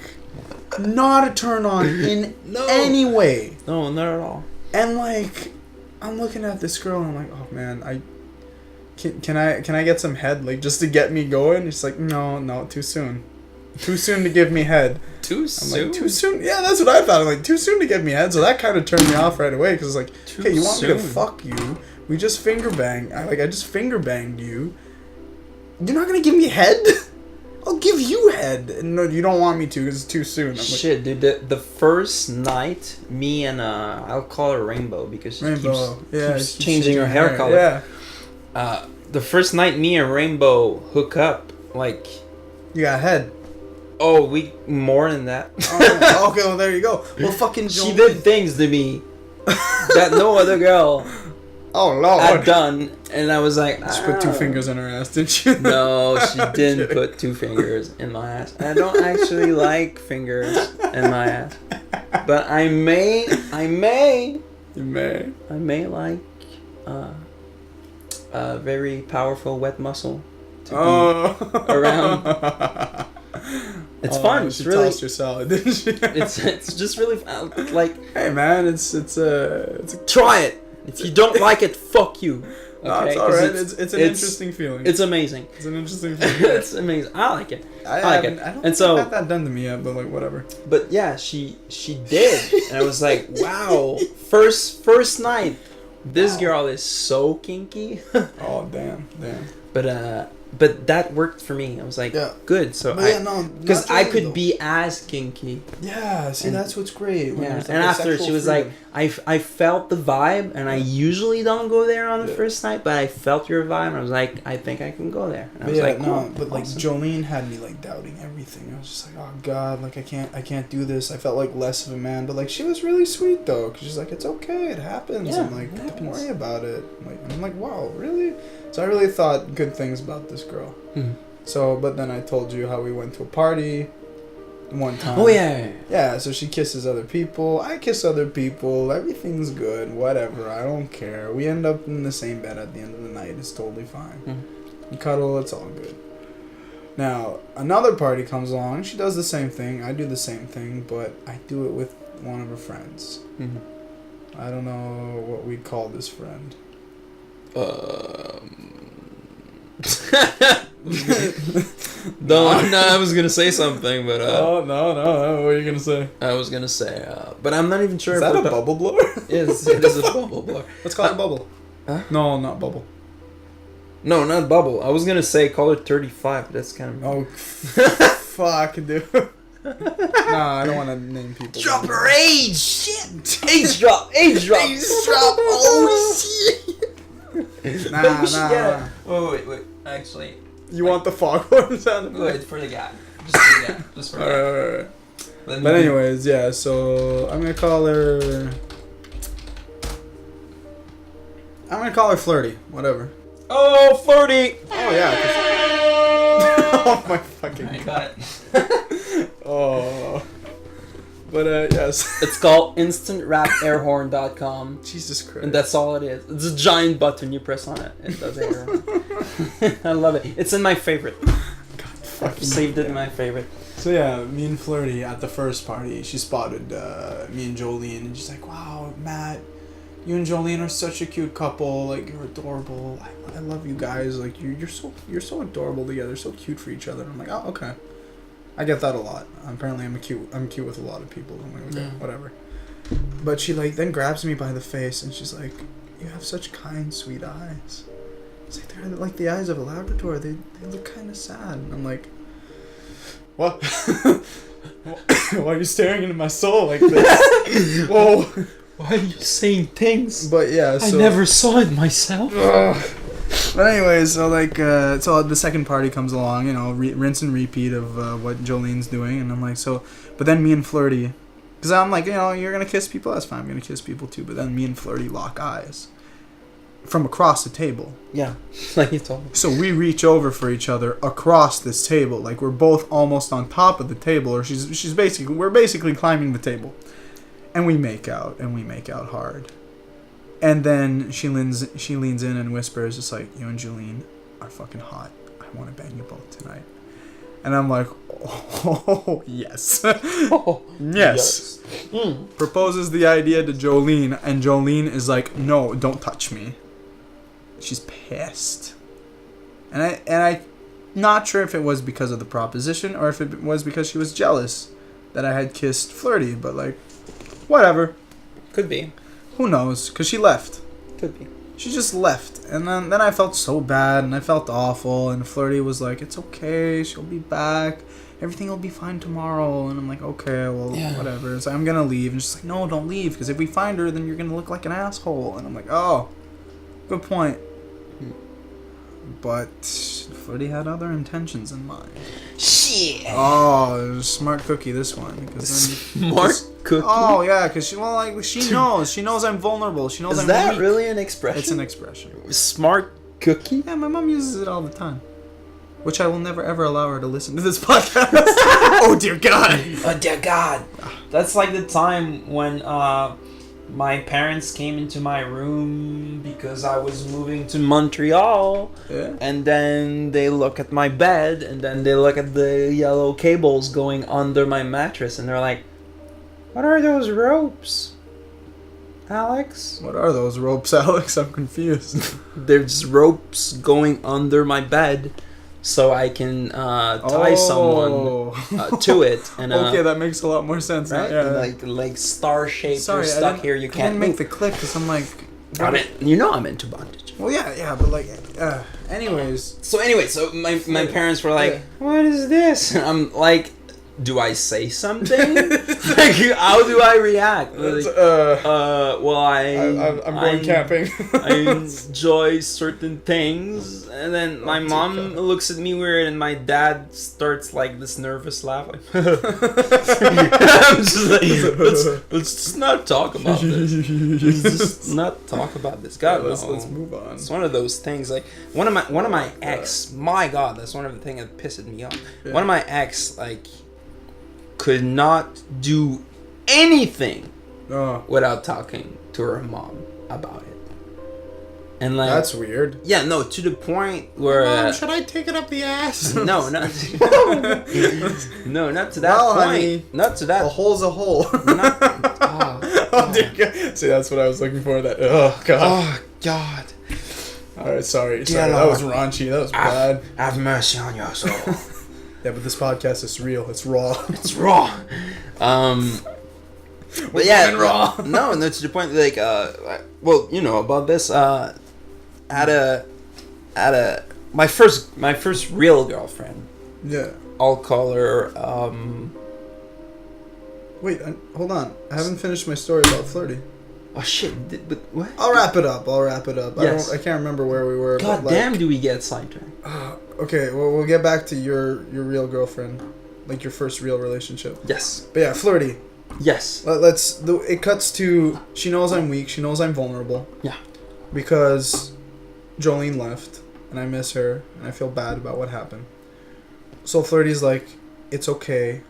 Not a turn on in any way. No, not at all. And like, I'm looking at this girl and I'm like, oh man, Can I get some head, like, just to get me going? It's like, no, too soon. Too soon to give me head. Too soon? Like, too soon? Yeah, that's what I thought. I'm like, too soon to get me head. So that kind of turned me off right away. Because it's like, okay, you want me to fuck you? We just finger bang. I just finger banged you. You're not going to give me head? I'll give you head. And no, you don't want me to because it's too soon. I'm shit, like, dude. The first night, me and, I'll call her Rainbow because she keeps changing her hair color. Yeah. The first night me and Rainbow hook up, like... You got head. Oh, more than that. Oh, okay, well, there you go. Well, fucking Jolene. She did things to me that no other girl Oh, Lord. Had done, and I was like, She put 2 fingers in her ass, didn't you? No, she didn't put 2 fingers in my ass. I don't actually like fingers in my ass. But I may like a very powerful wet muscle to be around. It's fun. It's she really tossed your salad, didn't she? it's just really fun. Like, hey man, it's try it. If you don't like it, fuck you. Okay? No, it's alright. It's an interesting feeling. It's amazing. It's an interesting feeling. It's amazing. I like it. I like it. I don't think I've had that done to me yet, but like whatever. But yeah, she did, and I was like, wow. First night, this girl is so kinky. Oh damn. But that worked for me. I was like, good. So because I could be as kinky. Yeah, see, that's what's great. Yeah, and after she was like, I felt the vibe, and I usually don't go there on the first night, but I felt your vibe, and I was like, I think I can go there. And I was like, cool. But like Jolene had me like doubting everything. I was just like, oh god, like I can't do this. I felt like less of a man, but like she was really sweet though, because she's like, it's okay, it happens, and like don't worry about it. Like, and I'm like, wow, really? So I really thought good things about this girl. Mm-hmm. So, but then I told you how we went to a party one time. Oh yeah. Yeah, so she kisses other people. I kiss other people. Everything's good. Whatever. I don't care. We end up in the same bed at the end of the night. It's totally fine. Mm-hmm. We cuddle. It's all good. Now, another party comes along. She does the same thing. I do the same thing, but I do it with one of her friends. Mm-hmm. I don't know what we'd call this friend. No, I was gonna say something, but no, what are you gonna say? I was gonna say, but I'm not even sure. Is that a bubble blower? It is a bubble blower. Let's call it bubble. Huh? No, not bubble. No, not bubble. I was gonna say call it 35, but that's kind of. Oh, fuck, dude. Nah, I don't want to name people. Drop her age. Shit. Age drop. Oh shit. Nah. Wait. Actually. You want the foghorn sound? Wait, for the guy. Just for the guy. Just for the guy. Alright. But anyways, yeah, so I'm gonna call her Flirty. Whatever. Oh, Flirty! Oh, yeah. Oh, my fucking I God. got it. Oh. But, yes. It's called instantrapairhorn.com. Jesus Christ. And that's all it is. It's a giant button. You press on it. It does air horn. I love it. It's in my favorite. God, I've saved it in my favorite. So, yeah, me and Flirty at the first party, she spotted me and Jolene, and she's like, wow, Matt, you and Jolene are such a cute couple. Like, you're adorable. I love you guys. Like, you're so adorable together. So cute for each other. And I'm like, oh, okay. I get that a lot. Apparently, I'm cute with a lot of people. I'm like, okay, whatever. But she like then grabs me by the face and she's like, "You have such kind, sweet eyes." It's like they're like the eyes of a Labrador. They look kind of sad. And I'm like, what? Why are you staring into my soul like this? Whoa. Why are you saying things? But yeah, so, I never saw it myself. But anyways, so like, so the second party comes along, you know, rinse and repeat of what Jolene's doing, and I'm like, so, but then me and Flirty, because I'm like, you know, you're gonna kiss people, that's fine, I'm gonna kiss people too, but then me and Flirty lock eyes from across the table. Yeah, like you told me. So we reach over for each other across this table, like we're both almost on top of the table, or we're basically climbing the table, and we make out hard. And then she leans in and whispers, it's like, you and Jolene are fucking hot. I want to bang you both tonight. And I'm like, oh, yes. Yes. Proposes the idea to Jolene, and Jolene is like, no, don't touch me. She's pissed. And I not sure if it was because of the proposition or if it was because she was jealous that I had kissed Flirty, but like, whatever. Could be. Who knows? Because she left. Could be. She just left. And then I felt so bad and I felt awful. And Flirty was like, it's okay. She'll be back. Everything will be fine tomorrow. And I'm like, okay, well, whatever. So I'm going to leave. And she's like, no, don't leave. Because if we find her, then you're going to look like an asshole. And I'm like, oh, good point. But Flirty had other intentions in mind. Yeah. Oh, smart cookie, this one. Smart cookie? Oh, yeah, because she knows. She knows I'm vulnerable. She knows I'm weak. Is that really an expression? It's an expression. Smart cookie? Yeah, my mom uses it all the time. Which I will never, ever allow her to listen to this podcast. Oh, dear God. Oh, dear God. That's like the time when my parents came into my room because I was moving to Montreal. Yeah. And then they look at my bed, and then they look at the yellow cables going under my mattress, and they're like, what are those ropes, Alex? What are those ropes, Alex? I'm confused. They're just ropes going under my bed, so I can tie someone to it. And, okay, that makes a lot more sense. Right? Yeah. Like star shaped. You're stuck here. You can't make the click because I'm like. I'm into bondage. Well, yeah, but like, anyways. So my parents were like, "What is this?" And I'm like, do I say something? Like, how do I react? Like, well, I'm going camping. I enjoy certain things, and then my mom looks at me weird, and my dad starts like this nervous laugh. Like, I'm just like, let's just not talk about this. Let's just not talk about this. God, let's move on. It's one of those things. Like one of my ex. My God, that's one of the things that pisses me off. Yeah. One of my ex, like, could not do anything without talking to her mom about it. And like, that's weird. Yeah, no, to the point where Mom, should I take it up the ass? No, not no, not to that point. Honey, not to that. A hole's a hole. See, that's what I was looking for. That. Oh God. Oh God. All right, sorry. That was raunchy. That was bad. Have mercy on your soul. Yeah, but this podcast is real. It's raw. It's raw. But yeah, raw. No, to the point. Like, well, you know about this. My first real girlfriend. Yeah. I'll call her. Wait, hold on. I haven't finished my story about Flirty. Oh shit! But what? I'll wrap it up. Yes. I can't remember where we were. God damn! Do we get sidetracked? Okay, well, we'll get back to your real girlfriend, like your first real relationship. Yes. But yeah, Flirty. Yes. It cuts to, she knows I'm weak. She knows I'm vulnerable. Yeah. Because Jolene left, and I miss her, and I feel bad about what happened. So Flirty's like, it's okay.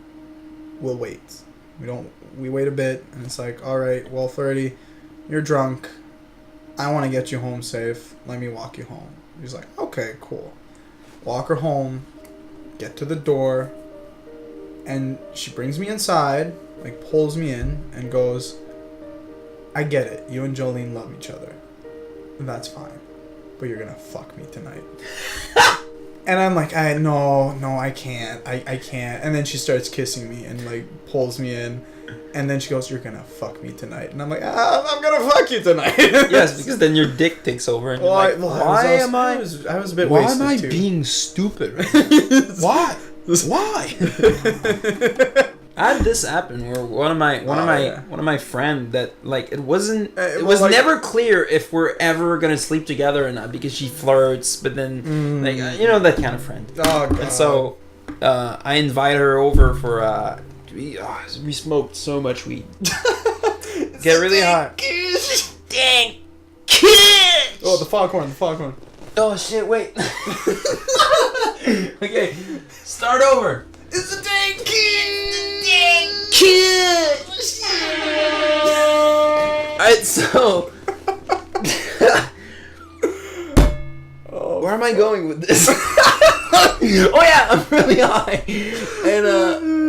We'll wait. We wait a bit, and it's like, all right, well, Flirty, you're drunk. I want to get you home safe. Let me walk you home. He's like, okay, cool. Walk her home, get to the door, and she brings me inside, like pulls me in, and goes, I get it. You and Jolene love each other. And that's fine. But you're gonna fuck me tonight. And I'm like, no, I can't. I can't. And then she starts kissing me and like pulls me in. And then she goes, you're gonna fuck me tonight. And I'm like, I'm gonna fuck you tonight. Yes, because then your dick takes over and you're like, I was a bit why wasted. Why am I too. being stupid right Why? Why? I had this happen where one of my friend that like it was like, never clear if we're ever gonna sleep together or not because she flirts, but then like you know that kind of friend. Oh God. And so I invite her over for we smoked so much weed. Get really hot. Dang. Oh, the foghorn. Oh shit! Wait. Okay, start over. It's a dang kid. Alright, so where am I going with this? Oh yeah, I'm really high,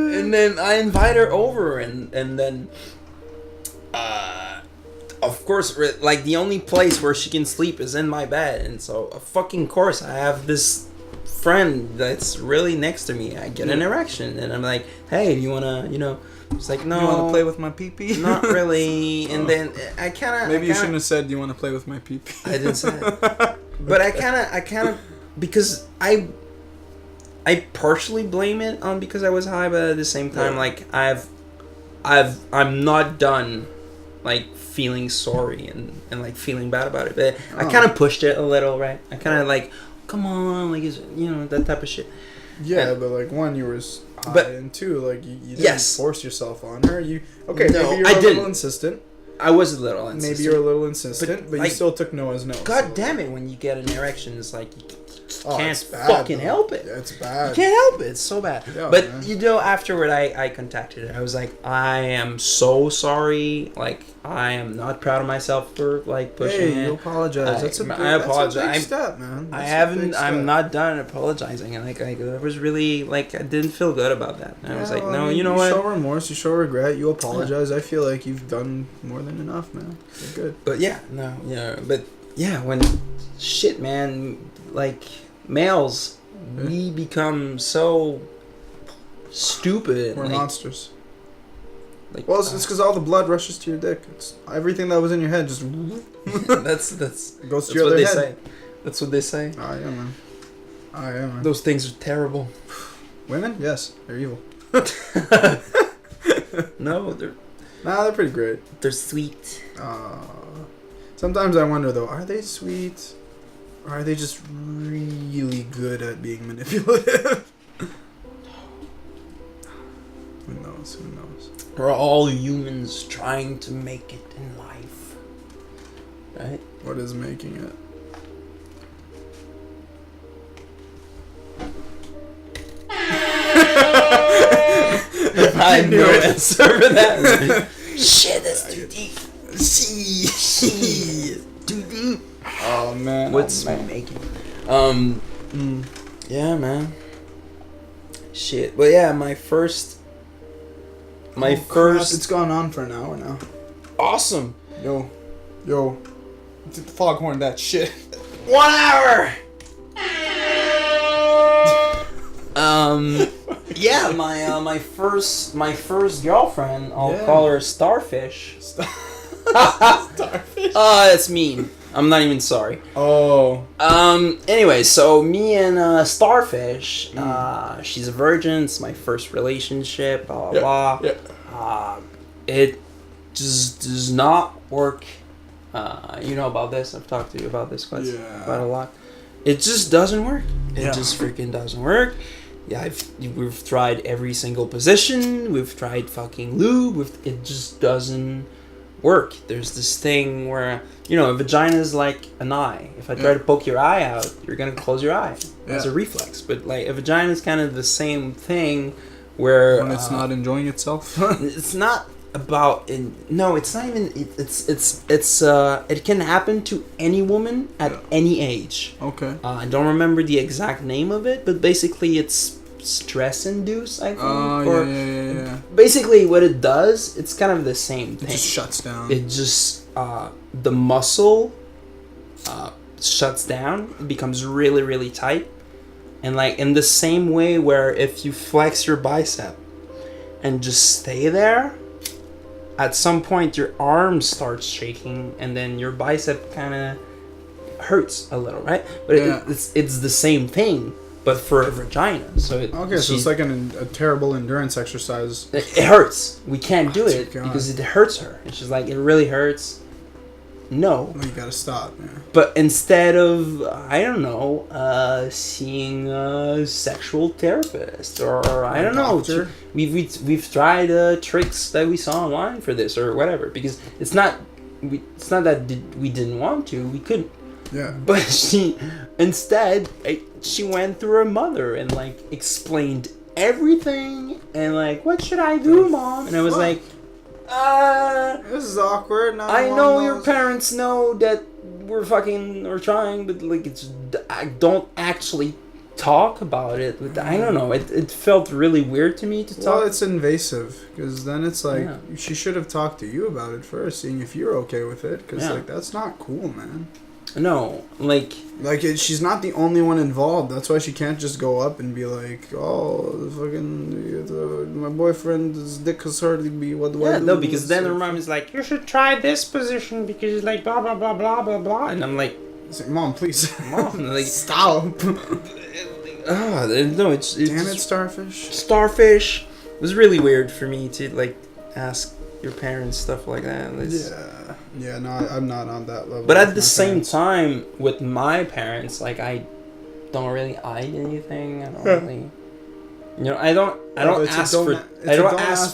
and then I invite her over, and then of course, like the only place where she can sleep is in my bed, and so of fucking course I have this friend that's really next to me. I get an erection, and I'm like, hey, do you wanna, it's like, no. You wanna play with my pee-pee? Not really. And then I kinda maybe you shouldn't have said, do you wanna play with my pee-pee? I didn't say it. But I kinda because I partially blame it on because I was high, but at the same time, like I'm not done like feeling sorry and like feeling bad about it. But I kind of pushed it a little, right? I kind of like, come on, like, that type of shit. Yeah, but like one, you were high, and two, like you didn't force yourself on her. Maybe you're a little insistent. I was a little insistent. Maybe you're a little insistent, but you still took no as no. God damn it! When you get an erection, it's like you can't fucking help it. Yeah, it's bad. You can't help it. It's so bad. Yeah, but man. Afterward, I contacted her. I was like, I am so sorry. Like, I am not proud of myself for like pushing it. Hey, you apologize. I apologize. That's a big step, man. I'm not done apologizing, and like I was really like I didn't feel good about that. And I was like, no, you know what? You show remorse. You show regret. You apologize. I feel like you've done more than enough, man. You're good. But when shit, man, like males, we become so stupid. We're monsters. Like, well, it's because all the blood rushes to your dick. It's everything that was in your head just. that's goes to your other head. Say. That's what they say. Oh yeah, man. Oh yeah, man. Those things are terrible. Women, yes, they're evil. No, they're pretty great. They're sweet. Sometimes I wonder though, are they sweet, or are they just really good at being manipulative? Who knows? We're all humans trying to make it in life. Right? What is making it? I have no answer for that. Shit, that's too deep. Too deep. Oh man. What's making? Yeah, man. Shit. Well, yeah, my first. It's gone on for an hour now. Awesome. Yo. Foghorn that shit. 1 hour. Yeah, my first girlfriend. I'll call her Starfish. Starfish. That's mean. I'm not even sorry. Oh. Anyway, so me and Starfish. She's a virgin. It's my first relationship. Blah blah blah. Yeah. It just does not work. You know about this. I've talked to you about this quite a lot. It just doesn't work. It just freaking doesn't work. Yeah, we've tried every single position. We've tried fucking lube. It just doesn't work. There's this thing where a vagina is like an eye. If I try to poke your eye out, you're gonna close your eye as a reflex. But like a vagina is kind of the same thing, where when it's not enjoying itself. It's not about no. It's not even. It can happen to any woman at any age. Okay. I don't remember the exact name of it, but basically it's stress-induced, I think. Yeah. Basically, what it does, it's kind of the same thing. It just shuts down. It just the muscle shuts down. It becomes really, really tight, and like in the same way where if you flex your bicep and just stay there, at some point your arm starts shaking, and then your bicep kind of hurts a little, right? But it's the same thing, but for a vagina. So it's like a terrible endurance exercise. It hurts. We can't do it because it hurts her. And she's like, it really hurts. No. Well, you gotta stop, man. But instead of, I don't know, seeing a sexual therapist or I don't know, we've tried tricks that we saw online for this or whatever, because it's not that we didn't want to, we couldn't. Yeah. But she went through her mother and like explained everything and like, what should I do, Mom? And I was like, this is awkward. I know your parents know that we're trying, but like I don't actually talk about it. I don't know. It felt really weird to me to talk. Well, it's invasive because then it's like she should have talked to you about it first, seeing if you're okay with it. Because like that's not cool, man. No, like she's not the only one involved. That's why she can't just go up and be like, "Oh, my boyfriend's dick is hurting me." What do I do? No, because then her mom is like, "You should try this position because it's like blah blah blah blah blah blah," and I'm like, "Mom, please, Mom, like stop." No, it's damn it, Starfish. Starfish was really weird for me to like ask your parents stuff like that. No, I'm not on that level. But at the same time, with my parents, like I don't really hide anything. I don't really You know, I don't ask for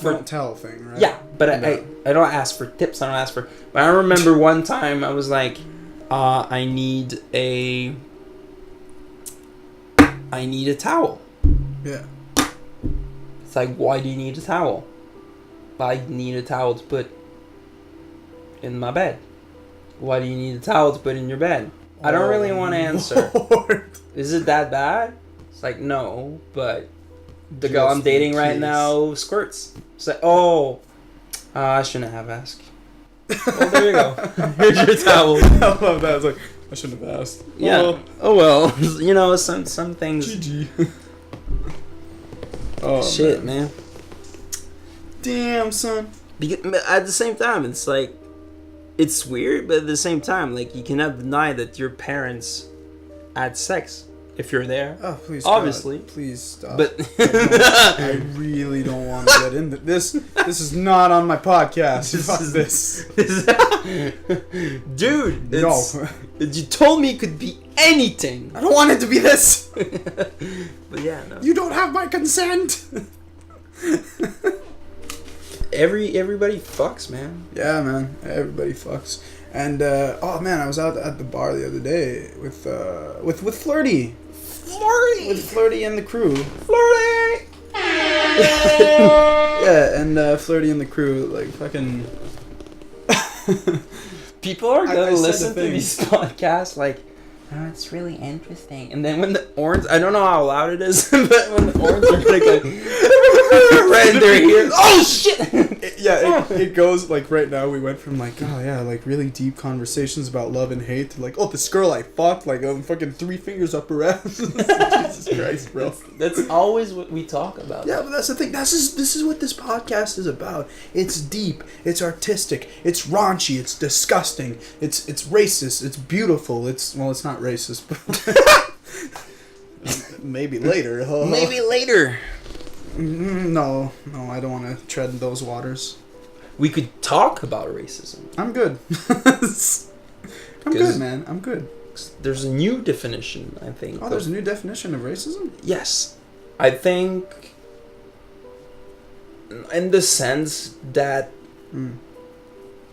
don't tell thing, right? Yeah, but I don't ask for tips. I don't ask for. But I remember one time I was like, I need a towel. Yeah. It's like, why do you need a towel? I need a towel to put in my bed. Why do you need a towel to put in your bed? I don't really want to answer. Lord. Is it that bad? It's like, no, but the girl I'm dating right now squirts. It's like, I shouldn't have asked. Well, there you go. Here's your towel. I love that. It's like, I shouldn't have asked. Yeah. Oh well. You know, some things. GG. Shit, man. Damn, son. At the same time, it's like, it's weird, but at the same time, like, you cannot deny that your parents had sex if you're there. Oh, please, obviously. God, please stop. But I really don't want to get into this. This is not on my podcast. Fuck this. Dude, no. You told me it could be anything. I don't want it to be this. But yeah, no. You don't have my consent. Everybody fucks, man. Yeah, man. Everybody fucks. And I was out at the bar the other day with Flirty. With Flirty and the crew. Flirty. Yeah, and Flirty and the crew, like, fucking. People are gonna listen to these podcasts like, oh, it's really interesting. And then when the orange, I don't know how loud it is, but when the orange are gonna go right in their ears. Oh shit! It goes like right now. We went from like, oh yeah, like really deep conversations about love and hate to like, oh, this girl I fucked, like fucking 3 fingers up her ass. Jesus Christ, bro. That's always what we talk about. Yeah, but that's the thing. This is what this podcast is about. It's deep. It's artistic. It's raunchy. It's disgusting. It's racist. It's beautiful. It's not racist, but maybe later. Maybe later. No, I don't want to tread in those waters. We could talk about racism. I'm good. I'm good, man. I'm good. There's a new definition, I think. Oh, there's a new definition of racism? Yes. I think in the sense that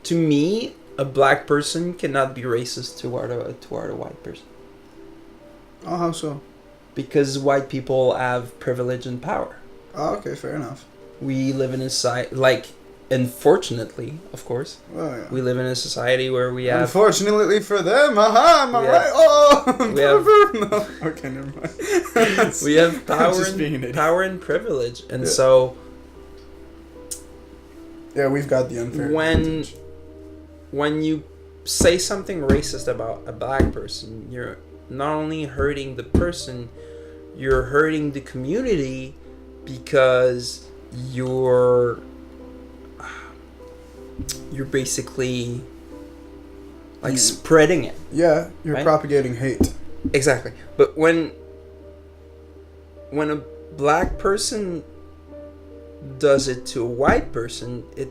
to me, a black person cannot be racist toward a white person. Oh, how so? Because white people have privilege and power. Oh, okay, fair enough. We live in a society, like, unfortunately, of course, we live in a society where we have... Unfortunately for them, am I right? Oh! We have... No, okay, never mind. We have power and privilege, and so... Yeah, we've got the unfair advantage. When you say something racist about a black person, you're not only hurting the person, you're hurting the community, because you're basically like spreading it. Yeah, you're right? Propagating hate. Exactly. But when a black person does it to a white person, it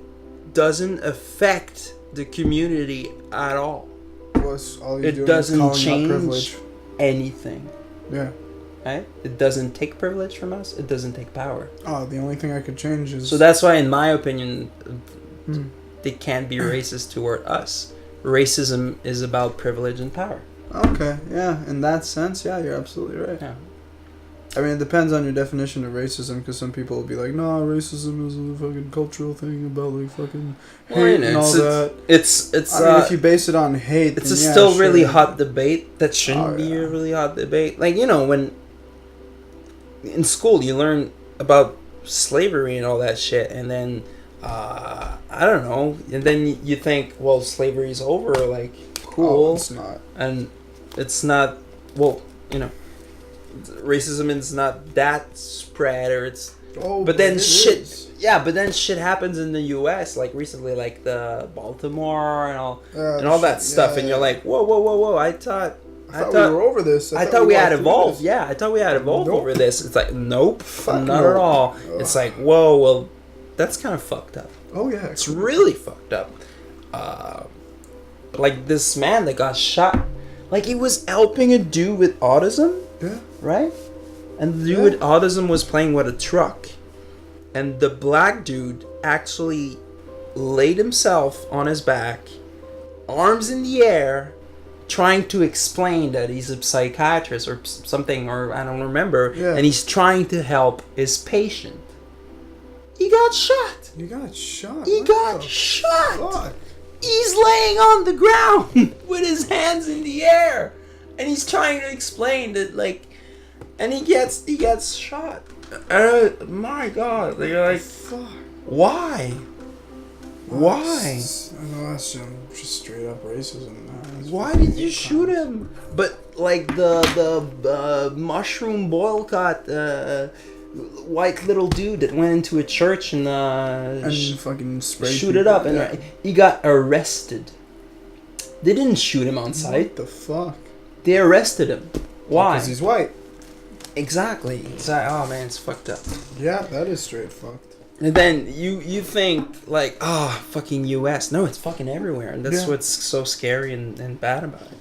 doesn't affect the community at all. It doesn't change anything. Yeah. Right? It doesn't take privilege from us. It doesn't take power. Oh, the only thing I could change is... So that's why, in my opinion, they can't be racist toward us. Racism is about privilege and power. Okay, yeah. In that sense, yeah, you're absolutely right. Yeah. I mean, it depends on your definition of racism, because some people will be like, no, racism is a fucking cultural thing about, like, fucking hate and all that. I mean, if you base it on hate, it's still really hot debate. That shouldn't be a really hot debate. Like, you know, when in school you learn about slavery and all that shit, and then, I don't know, and then you think, well, slavery's over, like, cool. Oh, it's not. And it's not, well, you know, racism is not that spread, or it's but then shit happens in the US, like recently, like the Baltimore and all that stuff, and you're like, whoa, I thought we were over this. I thought we had evolved. Yeah, I thought we had evolved over this. It's like, nope, not at all. It's like, whoa, well, that's kind of fucked up. Oh yeah, it's really fucked up. Like this man that got shot, like he was helping a dude with autism. Yeah. Right? And the dude with autism was playing with a truck. And the black dude actually laid himself on his back, arms in the air, trying to explain that he's a psychiatrist or something, or I don't remember. Yeah. And he's trying to help his patient. He got shot. He got shot. Fuck? He's laying on the ground with his hands in the air, and he's trying to explain that, like, and he gets shot. My God, they're like, fuck. Why? Why? No, that's just straight up racism, man. Why did you shoot him? But like the mushroom boycott white little dude that went into a church and fucking shoot it up, and he got arrested. They didn't shoot him on sight. What the fuck? They arrested him. Why? Because he's white. Exactly. Oh man, it's fucked up. Yeah, that is straight fucked. And then you think like, fucking US. No, it's fucking everywhere, and that's what's so scary and bad about it.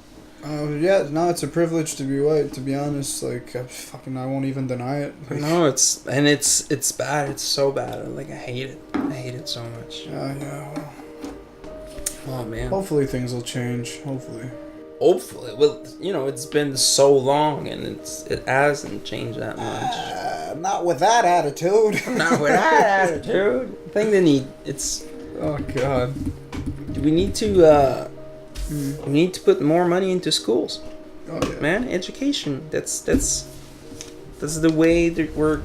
No, it's a privilege to be white. To be honest, like, I won't even deny it. Like, no, it's bad. It's so bad. Like, I hate it. I hate it so much. Yeah. Oh man. Hopefully things will change. Hopefully. Well, it's been so long, and it hasn't changed that much. Not with that attitude. Not with that attitude. I think they need. Oh God. We need to. We need to put more money into schools. Oh yeah. Man, education. That's the way that we're.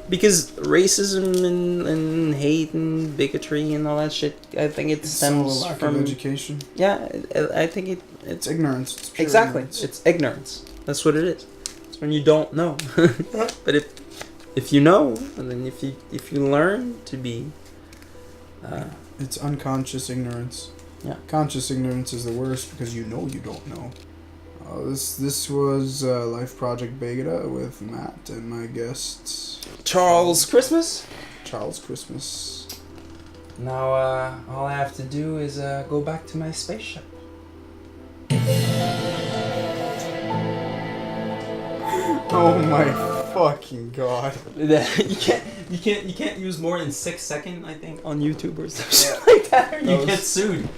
Because racism and hate and bigotry and all that shit, I think it stems from education. Yeah, I think it's ignorance. It's pure exactly. Ignorance. It's ignorance. That's what it is. It's when you don't know. But if you know, and then if you learn to be, it's unconscious ignorance. Yeah. Conscious ignorance is the worst because you know you don't know. This was Life Project Beta with Matt and my guests Charles Christmas. Now all I have to do is go back to my spaceship. Oh my fucking God! You can't use more than 6 seconds, I think, on YouTube or something like that, or you get sued.